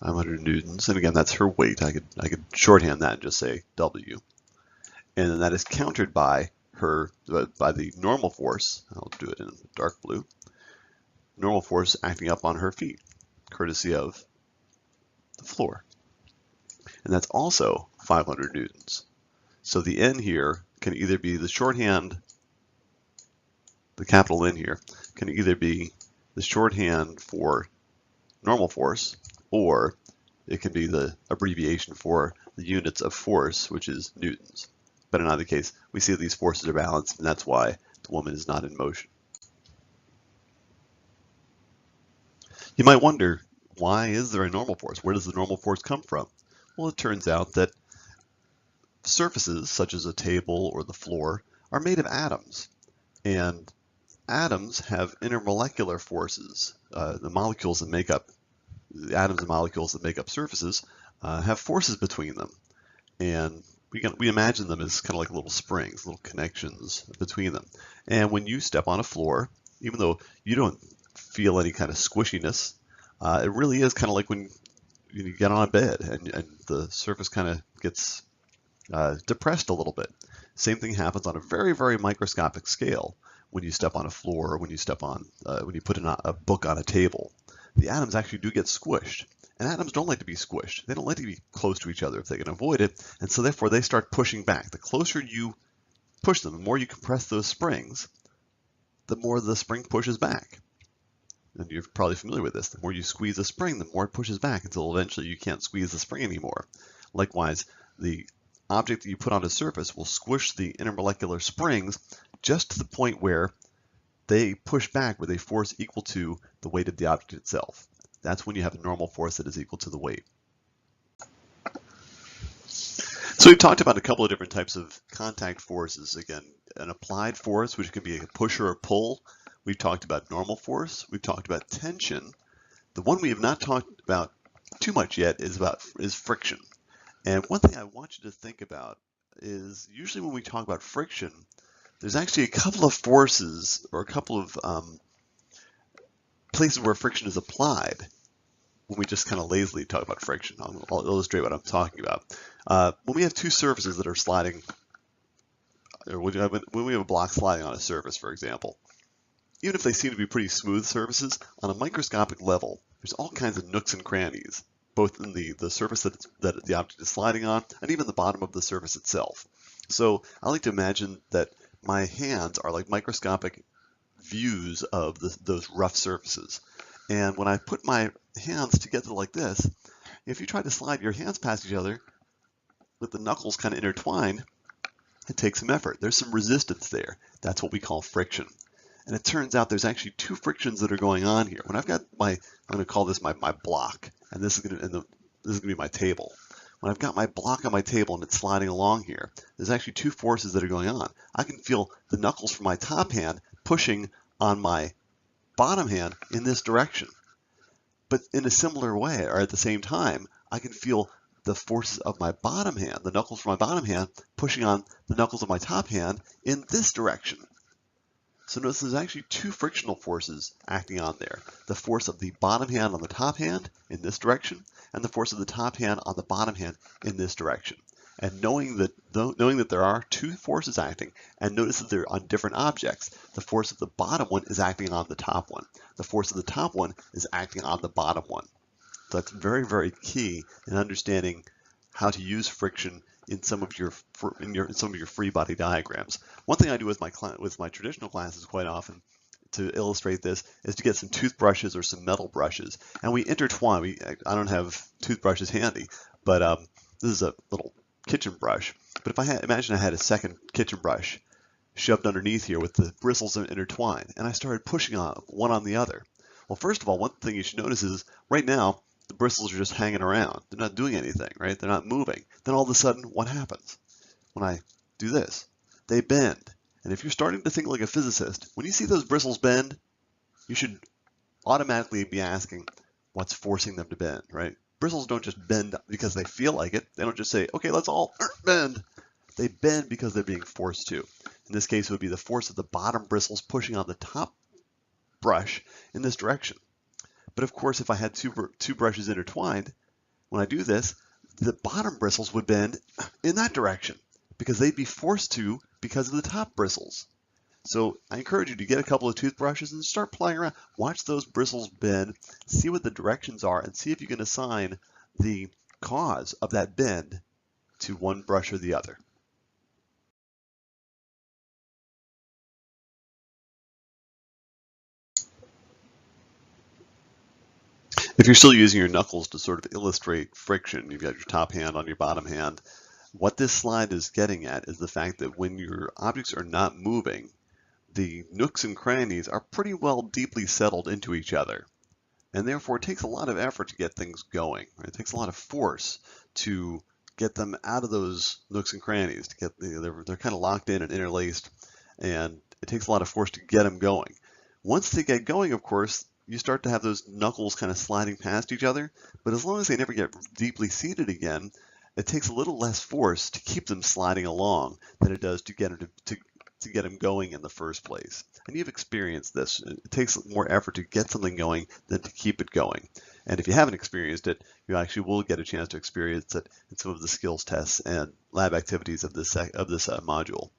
500 newtons, and again, that's her weight. I could shorthand that and just say W. And then that is countered by the normal force. I'll do it in dark blue. Normal force acting up on her feet, courtesy of the floor. And that's also 500 newtons. So the N here can either be the shorthand, the capital N here, can either be the shorthand for normal force, or it can be the abbreviation for the units of force, which is newtons. But in either case, we see that these forces are balanced, and that's why the woman is not in motion. You might wonder, why is there a normal force? Where does the normal force come from? Well, it turns out that surfaces, such as a table or the floor, are made of atoms. And atoms have intermolecular forces. The molecules that make up, the atoms and molecules that make up surfaces have forces between them. And we imagine them as kind of like little springs, little connections between them. And when you step on a floor, even though you don't feel any kind of squishiness, it really is kind of like when you get on a bed and the surface kind of gets depressed a little bit. Same thing happens on a very, very microscopic scale when you step on a floor, or when you step on, when you put a book on a table. The atoms actually do get squished. And atoms don't like to be squished. They don't like to be close to each other if they can avoid it. And so therefore they start pushing back. The closer you push them, the more you compress those springs, the more the spring pushes back. And you're probably familiar with this. The more you squeeze a spring, the more it pushes back until eventually you can't squeeze the spring anymore. Likewise, the object that you put on a surface will squish the intermolecular springs just to the point where they push back with a force equal to the weight of the object itself. That's when you have a normal force that is equal to the weight. So we've talked about a couple of different types of contact forces. Again, an applied force, which can be a push or a pull. We've talked about normal force. We've talked about tension. The one we have not talked about too much yet is friction. And one thing I want you to think about is usually when we talk about friction, there's actually a couple of forces or a couple of places where friction is applied when we just kind of lazily talk about friction. I'll illustrate what I'm talking about. When we have two surfaces that are sliding, or when we have a block sliding on a surface, for example, even if they seem to be pretty smooth surfaces, on a microscopic level, there's all kinds of nooks and crannies, both in the surface that the object is sliding on, and even the bottom of the surface itself. So I like to imagine that my hands are like microscopic views of those rough surfaces. And when I put my hands together like this, if you try to slide your hands past each other with the knuckles kind of intertwined, it takes some effort. There's some resistance there. That's what we call friction. And it turns out there's actually two frictions that are going on here. When I've got I'm going to call this my block, and this is going to be my table. When I've got my block on my table and it's sliding along here, there's actually two forces that are going on. I can feel the knuckles from my top hand pushing on my bottom hand in this direction. But in a similar way, or at the same time, I can feel the forces of my bottom hand, the knuckles from my bottom hand, pushing on the knuckles of my top hand in this direction. So notice there's actually two frictional forces acting on there. The force of the bottom hand on the top hand in this direction, and the force of the top hand on the bottom hand in this direction. And knowing that there are two forces acting, and notice that they're on different objects, the force of the bottom one is acting on the top one. The force of the top one is acting on the bottom one. So that's very, very key in understanding how to use friction in some of your free body diagrams. One thing I do with my traditional classes quite often to illustrate this is to get some toothbrushes or some metal brushes, and we intertwine. I don't have toothbrushes handy, but this is a little kitchen brush. But if imagine I had a second kitchen brush shoved underneath here with the bristles intertwined, and I started pushing on one on the other. Well, first of all, one thing you should notice is right now the bristles are just hanging around. They're not doing anything, right? They're not moving. Then all of a sudden, what happens? When I do this, they bend. And if you're starting to think like a physicist, when you see those bristles bend, you should automatically be asking, what's forcing them to bend, right? Bristles don't just bend because they feel like it. They don't just say, okay, let's all bend. They bend because they're being forced to. In this case, it would be the force of the bottom bristles pushing on the top brush in this direction. But of course, if I had two brushes intertwined, when I do this, the bottom bristles would bend in that direction because they'd be forced to because of the top bristles. So I encourage you to get a couple of toothbrushes and start playing around. Watch those bristles bend, see what the directions are, and see if you can assign the cause of that bend to one brush or the other. If you're still using your knuckles to sort of illustrate friction, you've got your top hand on your bottom hand. What this slide is getting at is the fact that when your objects are not moving, the nooks and crannies are pretty well deeply settled into each other. And therefore, it takes a lot of effort to get things going. Right? It takes a lot of force to get them out of those nooks and crannies. To get they're kind of locked in and interlaced, and it takes a lot of force to get them going. Once they get going, of course, you start to have those knuckles kind of sliding past each other. But as long as they never get deeply seated again, it takes a little less force to keep them sliding along than it does to get them going in the first place. And you've experienced this. It takes more effort to get something going than to keep it going. And if you haven't experienced it, you actually will get a chance to experience it in some of the skills tests and lab activities of this module.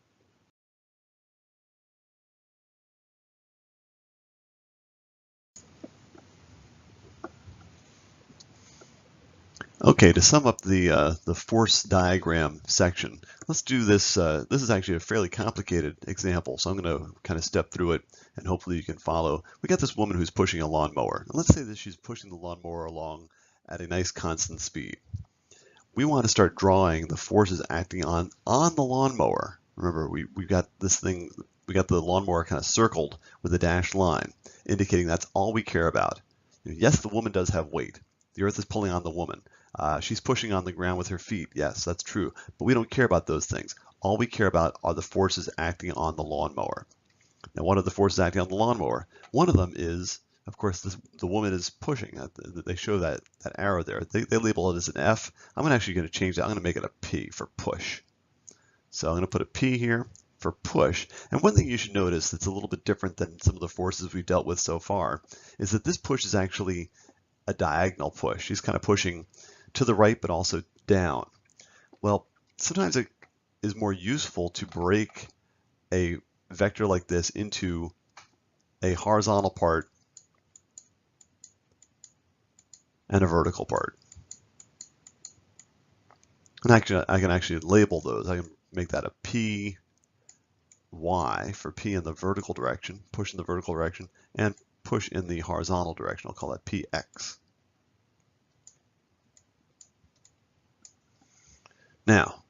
Okay, to sum up the force diagram section, let's do this. This is actually a fairly complicated example, so I'm going to kind of step through it, and hopefully you can follow. We got this woman who's pushing a lawnmower. And let's say that she's pushing the lawnmower along at a nice constant speed. We want to start drawing the forces acting on the lawnmower. Remember, we got this thing. We got the lawnmower kind of circled with a dashed line, indicating that's all we care about. Yes, the woman does have weight. The earth is pulling on the woman. She's pushing on the ground with her feet. Yes, that's true. But we don't care about those things. All we care about are the forces acting on the lawnmower. Now, what are the forces acting on the lawnmower? One of them is, of course, the woman is pushing. They show that arrow there. They label it as an F. I'm actually going to change that. I'm going to make it a P for push. So I'm going to put a P here for push. And one thing you should notice that's a little bit different than some of the forces we've dealt with so far is that this push is actually a diagonal push. She's kind of pushing to the right, but also down. Well, sometimes it is more useful to break a vector like this into a horizontal part and a vertical part. And actually, I can actually label those. I can make that a PY for P in the vertical direction, push in the vertical direction, and push in the horizontal direction. I'll call that PX. Now,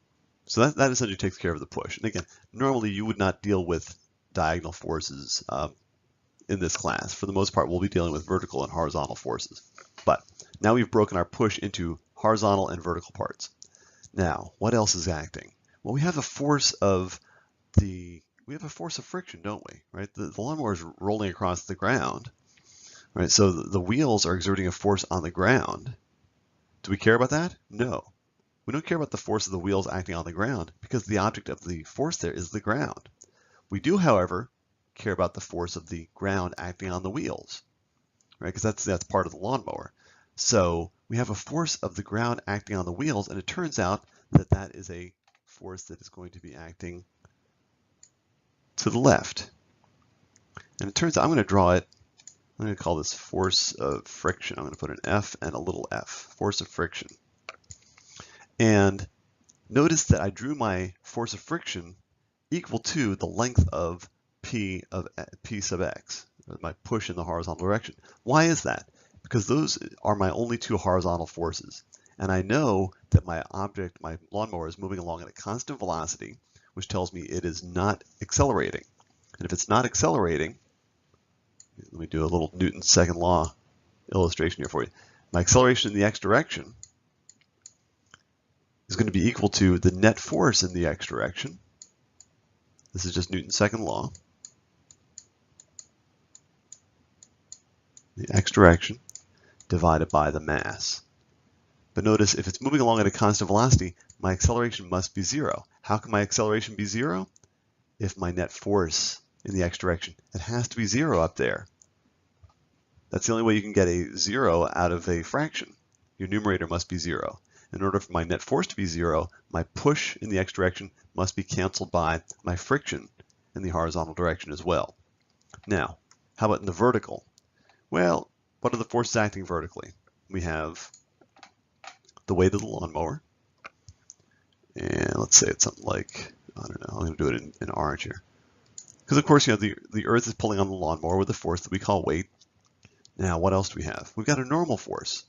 so that essentially takes care of the push. And again, normally you would not deal with diagonal forces in this class. For the most part, we'll be dealing with vertical and horizontal forces. But now we've broken our push into horizontal and vertical parts. Now, what else is acting? Well, we have a force of friction, don't we? Right? The lawnmower is rolling across the ground. Right? So the wheels are exerting a force on the ground. Do we care about that? No. We don't care about the force of the wheels acting on the ground because the object of the force there is the ground. We do, however, care about the force of the ground acting on the wheels, right? Because that's part of the lawnmower. So we have a force of the ground acting on the wheels, and it turns out that that is a force that is going to be acting to the left. And it turns out I'm going to draw it. I'm going to call this force of friction. I'm going to put an F and a little f, force of friction. And notice that I drew my force of friction equal to the length of P sub x, my push in the horizontal direction. Why is that? Because those are my only two horizontal forces. And I know that my object, my lawnmower, is moving along at a constant velocity, which tells me it is not accelerating. And if it's not accelerating, let me do a little Newton's second law illustration here for you. My acceleration in the x direction is going to be equal to the net force in the x direction. This is just Newton's second law. The x direction divided by the mass. But notice if it's moving along at a constant velocity, my acceleration must be zero. How can my acceleration be zero? If my net force in the x direction, it has to be zero up there. That's the only way you can get a zero out of a fraction. Your numerator must be zero. In order for my net force to be zero, my push in the x direction must be canceled by my friction in the horizontal direction as well. Now, how about in the vertical? Well, what are the forces acting vertically? We have the weight of the lawnmower, and let's say it's something like, I don't know, I'm going to do it in orange here. Because of course, you know, the earth is pulling on the lawnmower with a force that we call weight. Now, what else do we have? We've got a normal force,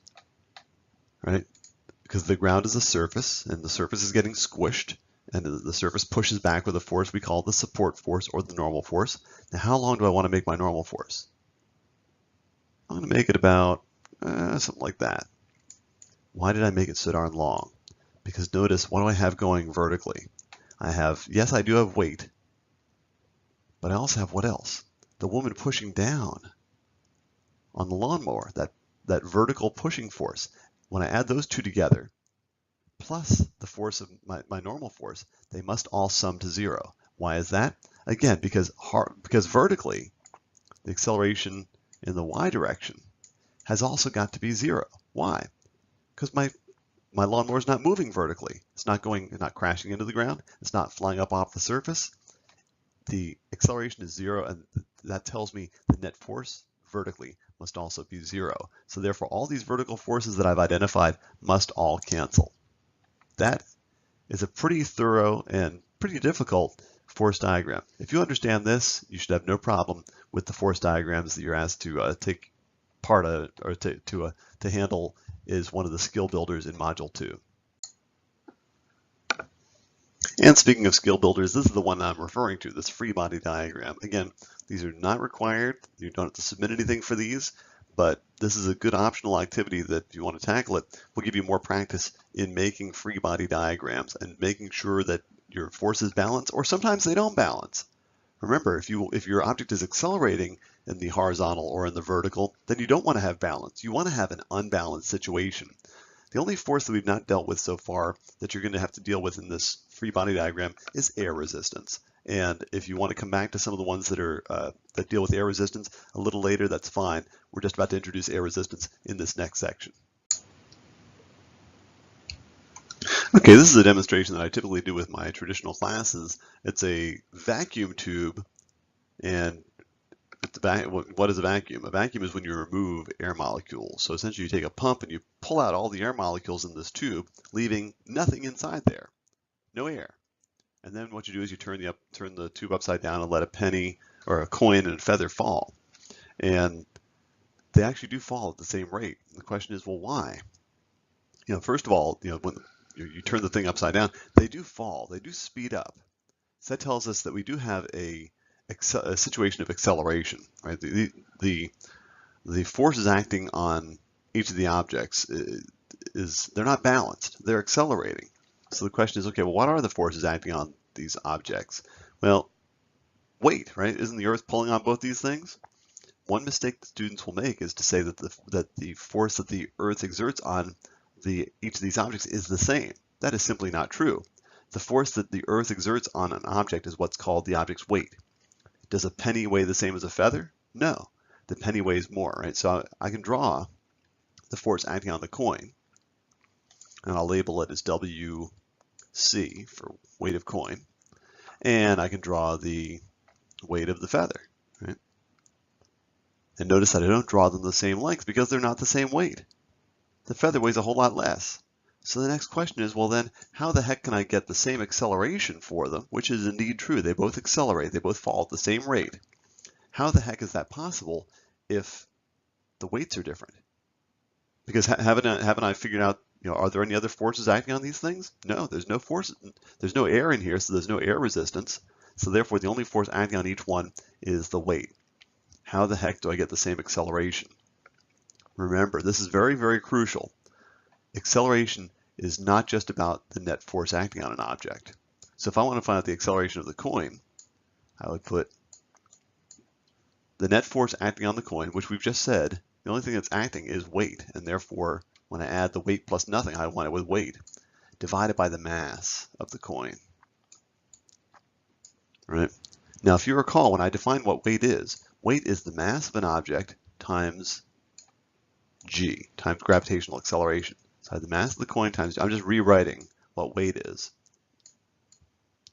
right? Because the ground is a surface, and the surface is getting squished, and the surface pushes back with a force we call the support force or the normal force. Now, how long do I want to make my normal force? I'm going to make it about something like that. Why did I make it so darn long? Because notice, what do I have going vertically? I have, yes, I do have weight, but I also have what else? The woman pushing down on the lawnmower, that vertical pushing force. When I add those two together, plus the force of my normal force, they must all sum to 0. Why is that? Again, because vertically, the acceleration in the y direction has also got to be 0. Why? Because my lawnmower is not moving vertically. It's not crashing into the ground. It's not flying up off the surface. The acceleration is 0, and that tells me the net force vertically must also be 0. So therefore, all these vertical forces that I've identified must all cancel. That is a pretty thorough and pretty difficult force diagram. If you understand this, you should have no problem with the force diagrams that you're asked to take part of, or to handle is one of the skill builders in Module 2. And speaking of skill builders, this is the one I'm referring to, this free body diagram. Again, these are not required. You don't have to submit anything for these, but this is a good optional activity that if you want to tackle it, will give you more practice in making free body diagrams and making sure that your forces balance, or sometimes they don't balance. Remember, if your object is accelerating in the horizontal or in the vertical, then you don't want to have balance. You want to have an unbalanced situation. The only force that we've not dealt with so far that you're going to have to deal with in this free body diagram is air resistance. And if you want to come back to some of the ones that are that deal with air resistance a little later, that's fine. We're just about to introduce air resistance in this next section. Okay, this is a demonstration that I typically do with my traditional classes. It's a vacuum tube, and what is a vacuum? A vacuum is when you remove air molecules. So essentially you take a pump and you pull out all the air molecules in this tube, leaving nothing inside there, no air. And then what you do is you turn the tube upside down and let a penny or a coin and a feather fall. And they actually do fall at the same rate. And the question is, well, why? First of all, when you turn the thing upside down, they do fall, they do speed up. So that tells us that we do have a situation of acceleration, right? The forces acting on each of the objects they're not balanced, they're accelerating. So the question is, okay, well, what are the forces acting on these objects? Well, weight, right? Isn't the Earth pulling on both these things? One mistake that students will make is to say that the force that the Earth exerts on each of these objects is the same. That is simply not true. The force that the Earth exerts on an object is what's called the object's weight. Does a penny weigh the same as a feather? No. The penny weighs more, right? So I can draw the force acting on the coin, and I'll label it as WC for weight of coin. And I can draw the weight of the feather, right? And notice that I don't draw them the same length because they're not the same weight. The feather weighs a whole lot less. So the next question is, well then, how the heck can I get the same acceleration for them, which is indeed true. They both accelerate, they both fall at the same rate. How the heck is that possible if the weights are different? Because haven't I figured out, are there any other forces acting on these things? No, there's no force. There's no air in here, so there's no air resistance. So therefore, the only force acting on each one is the weight. How the heck do I get the same acceleration? Remember, this is very, very crucial. Acceleration is not just about the net force acting on an object. So if I want to find out the acceleration of the coin, I would put the net force acting on the coin, which we've just said, the only thing that's acting is weight, and therefore when I add the weight plus nothing, I want it with weight, divided by the mass of the coin. Right? Now if you recall, when I defined what weight is the mass of an object times g, times gravitational acceleration. So I have the mass of the coin times, I'm just rewriting what weight is,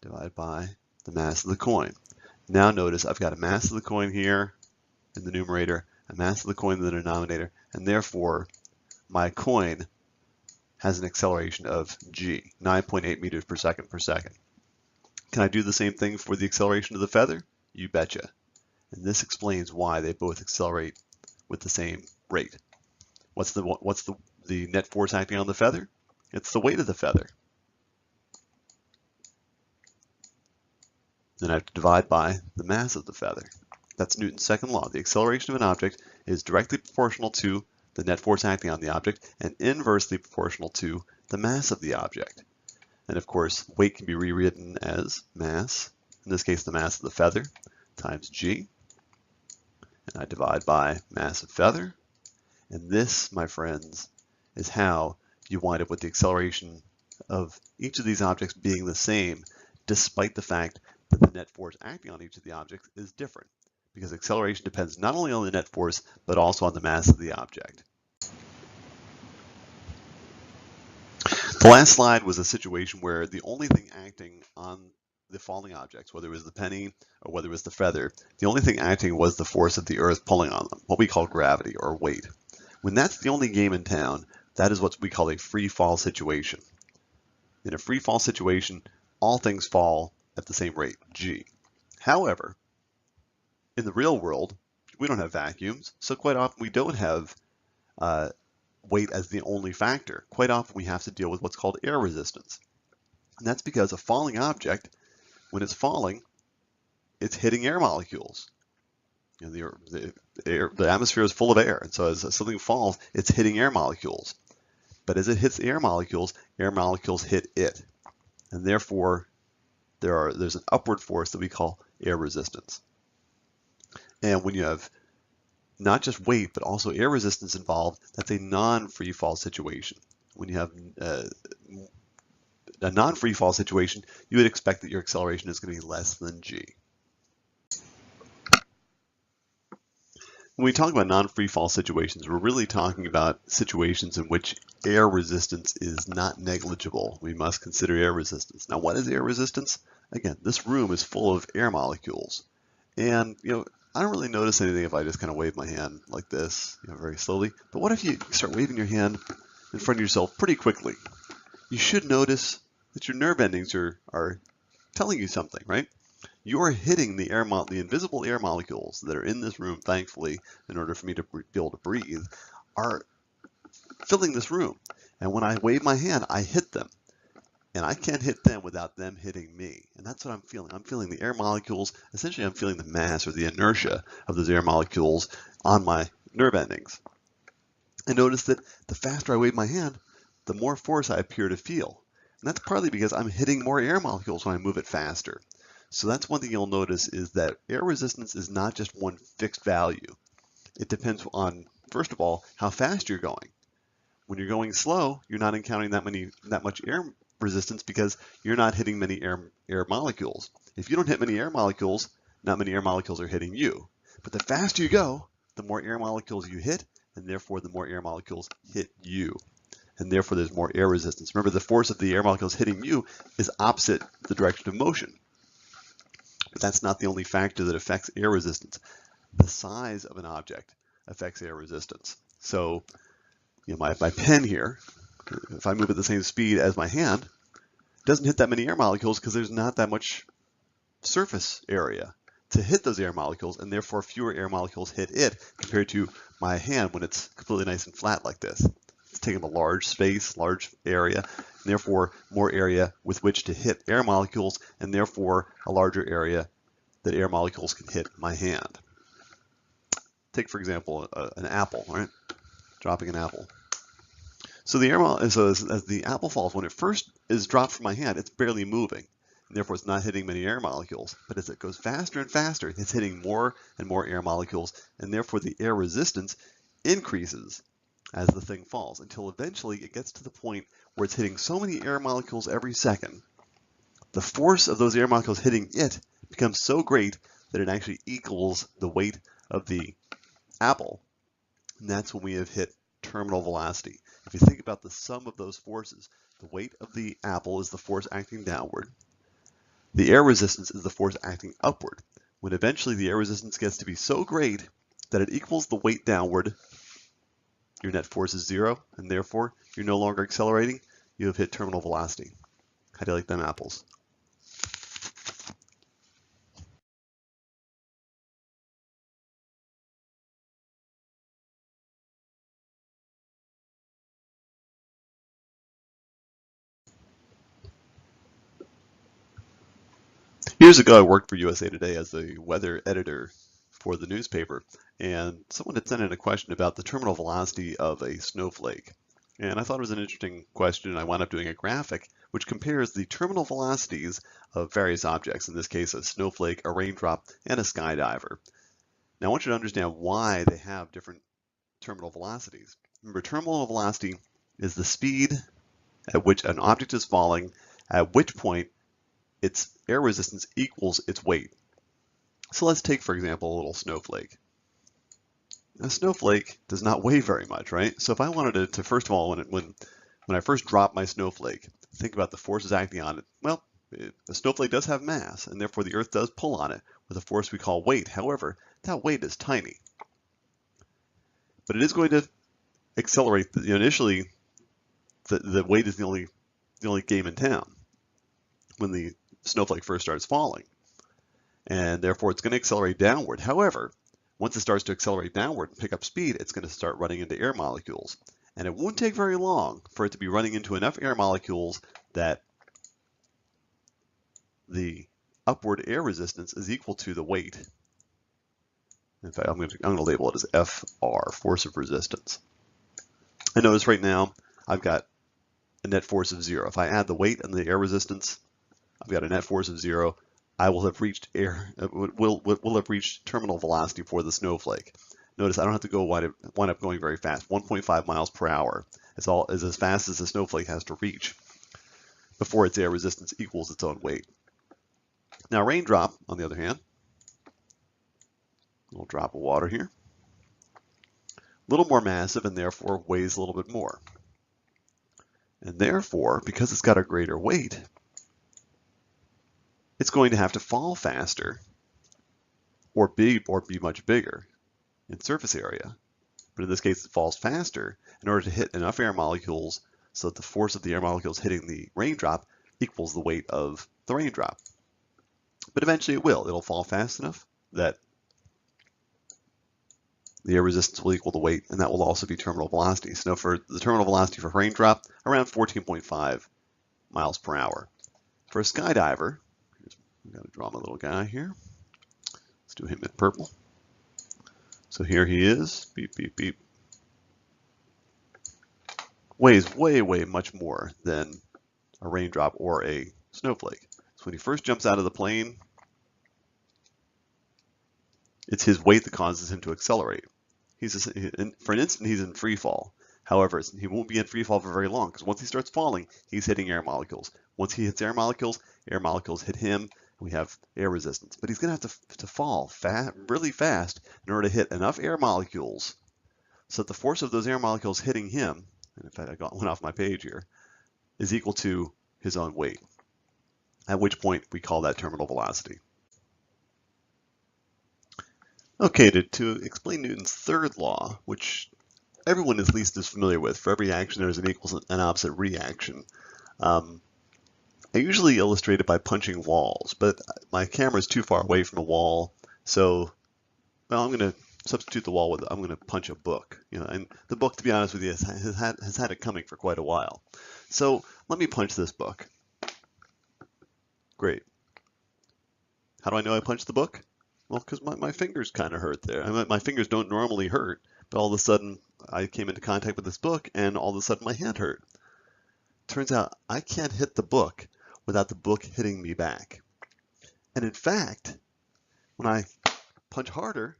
divided by the mass of the coin. Now notice I've got a mass of the coin here in the numerator, a mass of the coin in the denominator, and therefore my coin has an acceleration of g, 9.8 meters per second per second. Can I do the same thing for the acceleration of the feather? You betcha. And this explains why they both accelerate with the same rate. What's the net force acting on the feather? It's the weight of the feather. Then I have to divide by the mass of the feather. That's Newton's second law. The acceleration of an object is directly proportional to the net force acting on the object and inversely proportional to the mass of the object. And of course, weight can be rewritten as mass, in this case the mass of the feather, times g. And I divide by mass of feather. And this, my friends, is how you wind up with the acceleration of each of these objects being the same, despite the fact that the net force acting on each of the objects is different, because acceleration depends not only on the net force, but also on the mass of the object. The last slide was a situation where the only thing acting on the falling objects, whether it was the penny or whether it was the feather, the only thing acting was the force of the earth pulling on them, what we call gravity or weight. When that's the only game in town, that is what we call a free fall situation. In a free fall situation, all things fall at the same rate, g. However, in the real world, we don't have vacuums, so quite often we don't have weight as the only factor. Quite often we have to deal with what's called air resistance. And that's because a falling object, when it's falling, it's hitting air molecules. You know, the atmosphere is full of air, and so as something falls, it's hitting air molecules. But as it hits air molecules hit it. And therefore, there's an upward force that we call air resistance. And when you have not just weight, but also air resistance involved, that's a non-free fall situation. When you have a non-free fall situation, you would expect that your acceleration is going to be less than g. When we talk about non-free fall situations, we're really talking about situations in which air resistance is not negligible. We must consider air resistance. Now, what is air resistance? Again, this room is full of air molecules. And, I don't really notice anything if I just kind of wave my hand like this, very slowly. But what if you start waving your hand in front of yourself pretty quickly? You should notice that your nerve endings are telling you something, right? You're hitting the invisible air molecules that are in this room, thankfully, in order for me to be able to breathe, are filling this room. And when I wave my hand, I hit them. And I can't hit them without them hitting me. And that's what I'm feeling. I'm feeling the air molecules. Essentially, I'm feeling the mass or the inertia of those air molecules on my nerve endings. And notice that the faster I wave my hand, the more force I appear to feel. And that's partly because I'm hitting more air molecules when I move it faster. So that's one thing you'll notice is that air resistance is not just one fixed value. It depends on, first of all, how fast you're going. When you're going slow, you're not encountering that much air resistance because you're not hitting many air molecules. If you don't hit many air molecules, not many air molecules are hitting you. But the faster you go, the more air molecules you hit, and therefore the more air molecules hit you. And therefore there's more air resistance. Remember, the force of the air molecules hitting you is opposite the direction of motion. But that's not the only factor that affects air resistance. The size of an object affects air resistance. So, my pen here, if I move at the same speed as my hand, doesn't hit that many air molecules because there's not that much surface area to hit those air molecules, and therefore fewer air molecules hit it compared to my hand when it's completely nice and flat like this. It's taking a large space, large area, and therefore more area with which to hit air molecules, and therefore a larger area that air molecules can hit my hand. Take, for example, an apple, right? Dropping an apple. So as the apple falls, when it first is dropped from my hand, it's barely moving, and therefore it's not hitting many air molecules. But as it goes faster and faster, it's hitting more and more air molecules, and therefore the air resistance increases as the thing falls, until eventually it gets to the point where it's hitting so many air molecules every second, the force of those air molecules hitting it becomes so great that it actually equals the weight of the apple, and that's when we have hit terminal velocity. If you think about the sum of those forces, the weight of the apple is the force acting downward. The air resistance is the force acting upward. When eventually the air resistance gets to be so great that it equals the weight downward, your net force is zero, and therefore you're no longer accelerating. You have hit terminal velocity. How do you like them apples? Years ago, I worked for USA Today as the weather editor for the newspaper, and someone had sent in a question about the terminal velocity of a snowflake. And I thought it was an interesting question, and I wound up doing a graphic which compares the terminal velocities of various objects, in this case a snowflake, a raindrop, and a skydiver. Now I want you to understand why they have different terminal velocities. Remember, terminal velocity is the speed at which an object is falling, at which point its air resistance equals its weight. So let's take, for example, a little snowflake. A snowflake does not weigh very much, right? So if I wanted to first of all, when I first drop my snowflake, think about the forces acting on it. Well, the snowflake does have mass, and therefore the Earth does pull on it with a force we call weight. However, that weight is tiny. But it is going to accelerate. Initially, the weight is the only game in town when the snowflake first starts falling. And therefore it's going to accelerate downward. However, once it starts to accelerate downward and pick up speed, it's going to start running into air molecules. And it won't take very long for it to be running into enough air molecules that the upward air resistance is equal to the weight. In fact, I'm going to label it as FR, force of resistance. And notice right now I've got a net force of 0. If I add the weight and the air resistance, I've got a net force of 0. I will have reached will have reached terminal velocity for the snowflake. Notice I don't have to wind up going very fast. 1.5 miles per hour is as fast as the snowflake has to reach before its air resistance equals its own weight. Now raindrop, on the other hand, a little drop of water here, a little more massive and therefore weighs a little bit more. And therefore, because it's got a greater weight, it's going to have to fall faster or be much bigger in surface area. But in this case, it falls faster in order to hit enough air molecules so that the force of the air molecules hitting the raindrop equals the weight of the raindrop. But eventually it will. It'll fall fast enough that the air resistance will equal the weight, and that will also be terminal velocity. So for the terminal velocity for raindrop, around 14.5 miles per hour. For a skydiver, I've got to draw my little guy here. Let's do him in purple. So here he is, beep, beep, beep. Weighs way, way much more than a raindrop or a snowflake. So when he first jumps out of the plane, it's his weight that causes him to accelerate. For an instant, he's in free fall. However, he won't be in free fall for very long, because once he starts falling, he's hitting air molecules. Once he hits air molecules hit him. We have air resistance, but he's going to have to fall really fast in order to hit enough air molecules so that the force of those air molecules hitting him, and in fact I went off my page here, is equal to his own weight, at which point we call that terminal velocity. Okay, to explain Newton's third law, which everyone at least is familiar with, for every action there's an equal and opposite reaction. I usually illustrate it by punching walls, but my camera is too far away from a wall, so well, I'm going to substitute the wall with, I'm going to punch a book. And the book, to be honest with you, has had it coming for quite a while. So let me punch this book. Great. How do I know I punched the book? Well, because my fingers kind of hurt there. My fingers don't normally hurt, but all of a sudden I came into contact with this book, and all of a sudden my hand hurt. Turns out I can't hit the book without the book hitting me back. And in fact, when I punch harder,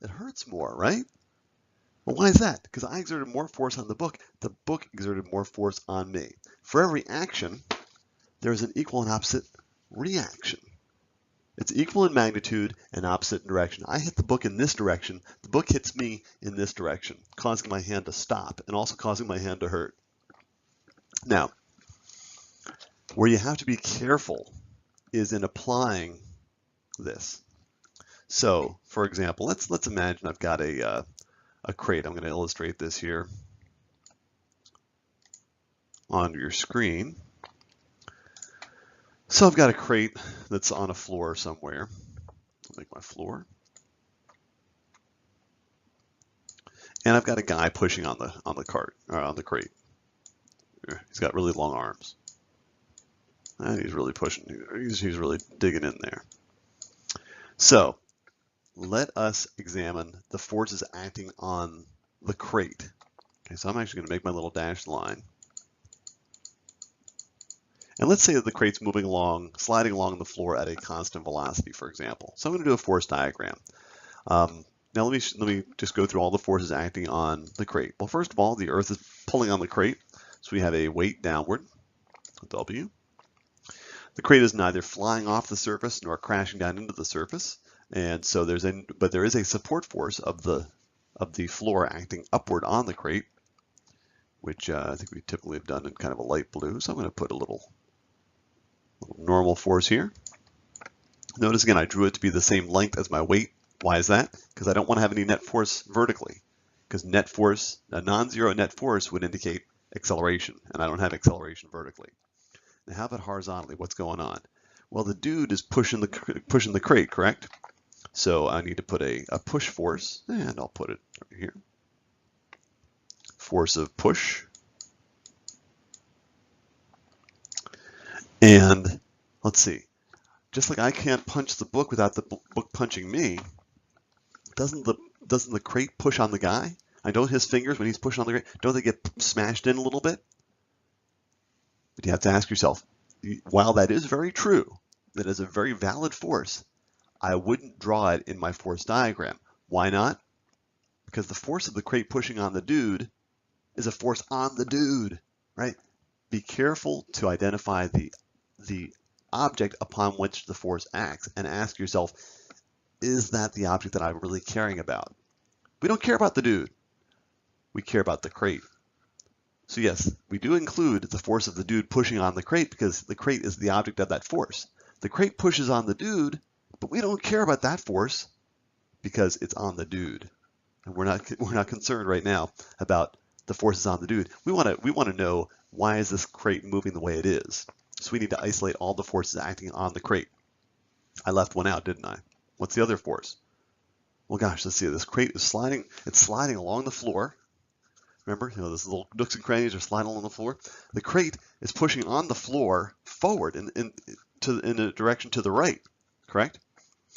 it hurts more, right? Well, why is that? Because I exerted more force on the book exerted more force on me. For every action, there is an equal and opposite reaction. It's equal in magnitude and opposite in direction. I hit the book in this direction, the book hits me in this direction, causing my hand to stop and also causing my hand to hurt. Now, where you have to be careful is in applying this. So, for example, let's imagine I've got a crate. I'm going to illustrate this here on your screen. So I've got a crate that's on a floor somewhere. I'll make my floor. And I've got a guy pushing on the cart, or on the crate. He's got really long arms. And he's really pushing, he's really digging in there. So let us examine the forces acting on the crate. Okay, so I'm actually going to make my little dashed line. And let's say that the crate's moving along, sliding along the floor at a constant velocity, for example. So I'm going to do a force diagram. Now let me just go through all the forces acting on the crate. Well, first of all, the Earth is pulling on the crate, so we have a weight downward, W. The crate is neither flying off the surface nor crashing down into the surface, and so there is a support force of the floor acting upward on the crate, which I think we typically have done in kind of a light blue. So I'm going to put a little normal force here. Notice again, I drew it to be the same length as my weight. Why is that? Because I don't want to have any net force vertically, because net force, a non-zero net force would indicate acceleration, and I don't have acceleration vertically. Now how about horizontally? What's going on? Well, the dude is pushing the crate, correct? So I need to put a push force, and I'll put it right here. Force of push. And let's see, just like I can't punch the book without the book punching me, doesn't the crate push on the guy? I know his fingers, when he's pushing on the crate, don't they get smashed in a little bit? But you have to ask yourself, while that is very true, that is a very valid force, I wouldn't draw it in my force diagram. Why not? Because the force of the crate pushing on the dude is a force on the dude, right? Be careful to identify the object upon which the force acts and ask yourself, is that the object that I'm really caring about? We don't care about the dude. We care about the crate. So yes, we do include the force of the dude pushing on the crate because the crate is the object of that force. The crate pushes on the dude, but we don't care about that force because it's on the dude. And we're not concerned right now about the forces on the dude. We want to know, why is this crate moving the way it is? So we need to isolate all the forces acting on the crate. I left one out, didn't I? What's the other force? Well, gosh, let's see. This crate is sliding. It's sliding along the floor. Remember, those little nooks and crannies are sliding along the floor. The crate is pushing on the floor forward in a direction to the right, correct?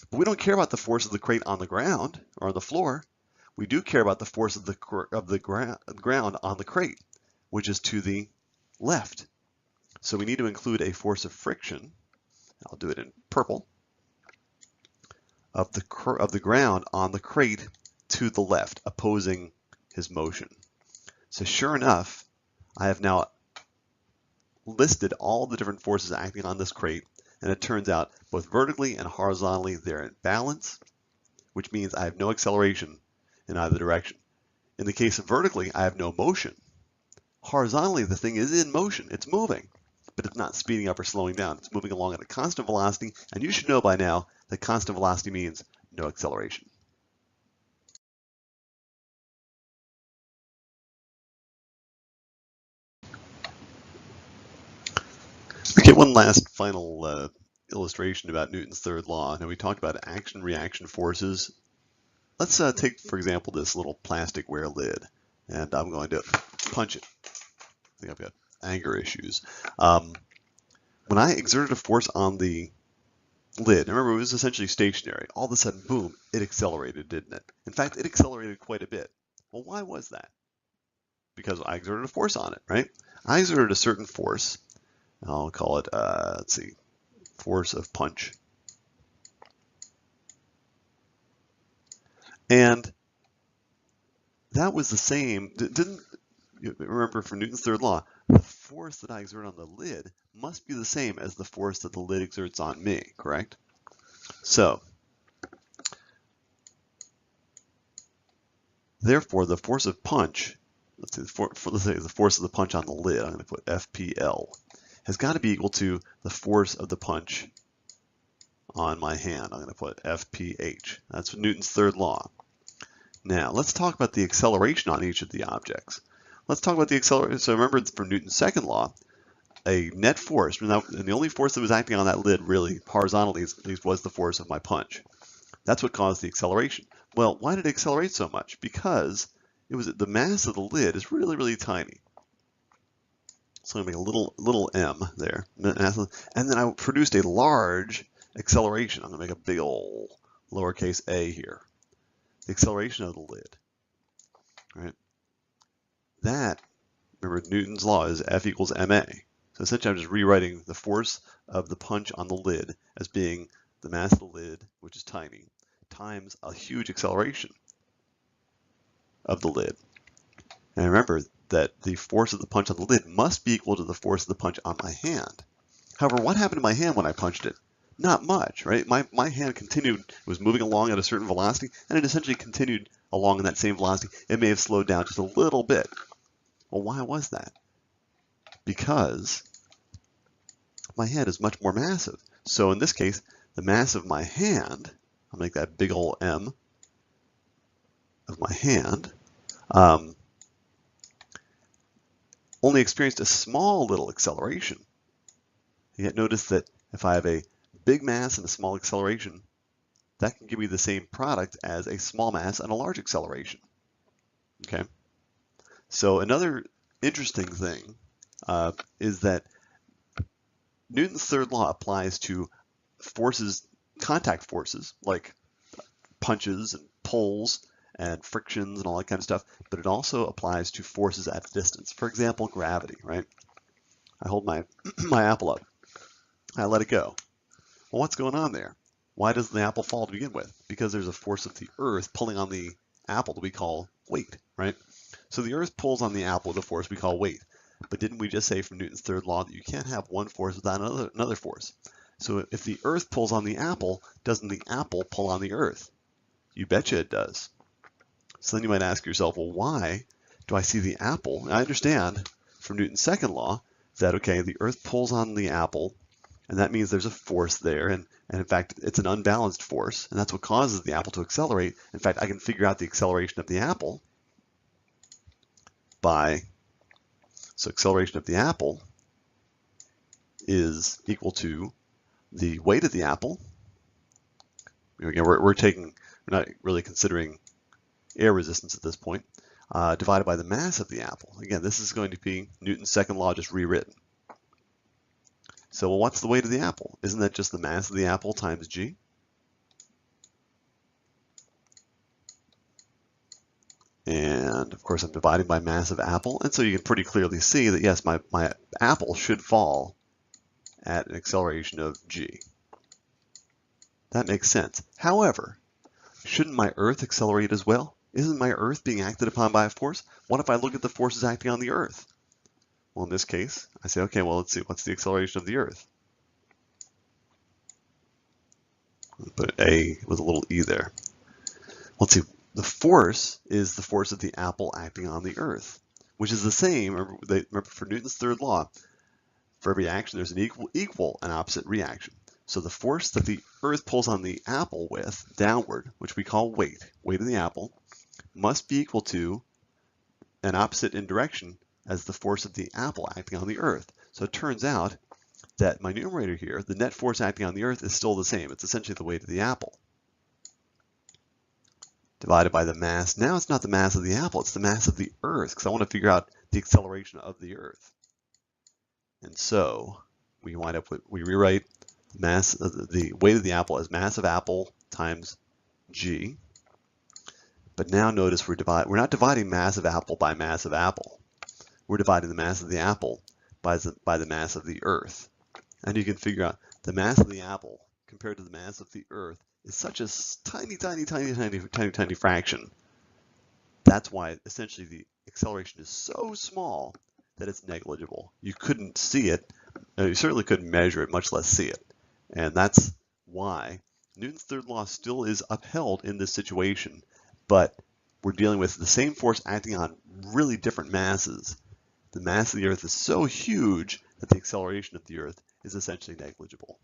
But we don't care about the force of the crate on the ground or on the floor. We do care about the force of the ground on the crate, which is to the left. So we need to include a force of friction. I'll do it in purple. Of the ground on the crate to the left, opposing his motion. So sure enough, I have now listed all the different forces acting on this crate, and it turns out both vertically and horizontally they're in balance, which means I have no acceleration in either direction. In the case of vertically, I have no motion. Horizontally, the thing is in motion. It's moving, but it's not speeding up or slowing down. It's moving along at a constant velocity, and you should know by now that constant velocity means no acceleration. Okay, one last final illustration about Newton's third law. Now we talked about action-reaction forces. Let's take, for example, this little plasticware lid, and I'm going to punch it. I think I've got anger issues. When I exerted a force on the lid, remember it was essentially stationary, all of a sudden, boom, it accelerated, didn't it? In fact, it accelerated quite a bit. Well, why was that? Because I exerted a force on it, right? I exerted a certain force. I'll call it, let's see, force of punch. And that was the same, didn't you remember from Newton's third law, the force that I exert on the lid must be the same as the force that the lid exerts on me, correct? So, therefore, the force of punch, let's say the force of the punch on the lid, I'm going to put FPL, has got to be equal to the force of the punch on my hand. I'm going to put FPH. That's Newton's third law. Now, let's talk about the acceleration on each of the objects. Let's talk about the acceleration. So remember, from Newton's second law, a net force, and the only force that was acting on that lid really horizontally at least was the force of my punch. That's what caused the acceleration. Well, why did it accelerate so much? Because it was the mass of the lid is really, really tiny. So I'm going to make a little m there. And then I produced a large acceleration. I'm going to make a big old lowercase a here. The acceleration of the lid. All right. That, remember, Newton's law is F equals ma. So essentially I'm just rewriting the force of the punch on the lid as being the mass of the lid, which is tiny, times a huge acceleration of the lid. And remember that the force of the punch on the lid must be equal to the force of the punch on my hand. However, what happened to my hand when I punched it? Not much, right? My hand continued, it was moving along at a certain velocity, and it essentially continued along in that same velocity. It may have slowed down just a little bit. Well, why was that? Because my hand is much more massive. So in this case, the mass of my hand, I'll make that big old M of my hand, only experienced a small little acceleration. Yet notice that if I have a big mass and a small acceleration, that can give me the same product as a small mass and a large acceleration. Okay. So another interesting thing is that Newton's third law applies to forces, contact forces, like punches and pulls and frictions and all that kind of stuff, but it also applies to forces at a distance. For example, gravity, right? I hold my, my apple up. I let it go. Well, what's going on there? Why does the apple fall to begin with? Because there's a force of the earth pulling on the apple that we call weight, right? So the earth pulls on the apple with a force we call weight. But didn't we just say from Newton's third law that you can't have one force without another force? So if the earth pulls on the apple, doesn't the apple pull on the earth? You betcha it does. So then you might ask yourself, well, why do I see the apple? And I understand from Newton's second law that, okay, the earth pulls on the apple, and that means there's a force there, and in fact, it's an unbalanced force, and that's what causes the apple to accelerate. In fact, I can figure out the acceleration of the apple by, so acceleration of the apple is equal to the weight of the apple. Again, we're not really considering air resistance at this point, divided by the mass of the apple. Again, this is going to be Newton's second law just rewritten. So, well, what's the weight of the apple? Isn't that just the mass of the apple times g? And of course, I'm dividing by mass of apple, and so you can pretty clearly see that yes, my apple should fall at an acceleration of g. That makes sense. However, shouldn't my earth accelerate as well? Isn't my earth being acted upon by a force? What if I look at the forces acting on the earth? Well, in this case, I say, okay, well, let's see, what's the acceleration of the earth? I'll put a with a little e there. Let's see, the force is the force of the apple acting on the earth, which is the same, remember for Newton's third law, for every action there's an equal and opposite reaction. So the force that the earth pulls on the apple with, downward, which we call weight of the apple, must be equal to an opposite in direction as the force of the apple acting on the earth. So it turns out that my numerator here, the net force acting on the earth, is still the same. It's essentially the weight of the apple divided by the mass. Now it's not the mass of the apple, it's the mass of the earth, because I want to figure out the acceleration of the earth. And so we wind up with, we rewrite mass of the weight of the apple as mass of apple times g. But now notice we're not dividing mass of apple by mass of apple. We're dividing the mass of the apple by the mass of the earth. And you can figure out the mass of the apple compared to the mass of the earth is such a tiny fraction. That's why essentially the acceleration is so small that it's negligible. You couldn't see it, you certainly couldn't measure it, much less see it. And that's why Newton's third law still is upheld in this situation, but we're dealing with the same force acting on really different masses. The mass of the earth is so huge that the acceleration of the earth is essentially negligible.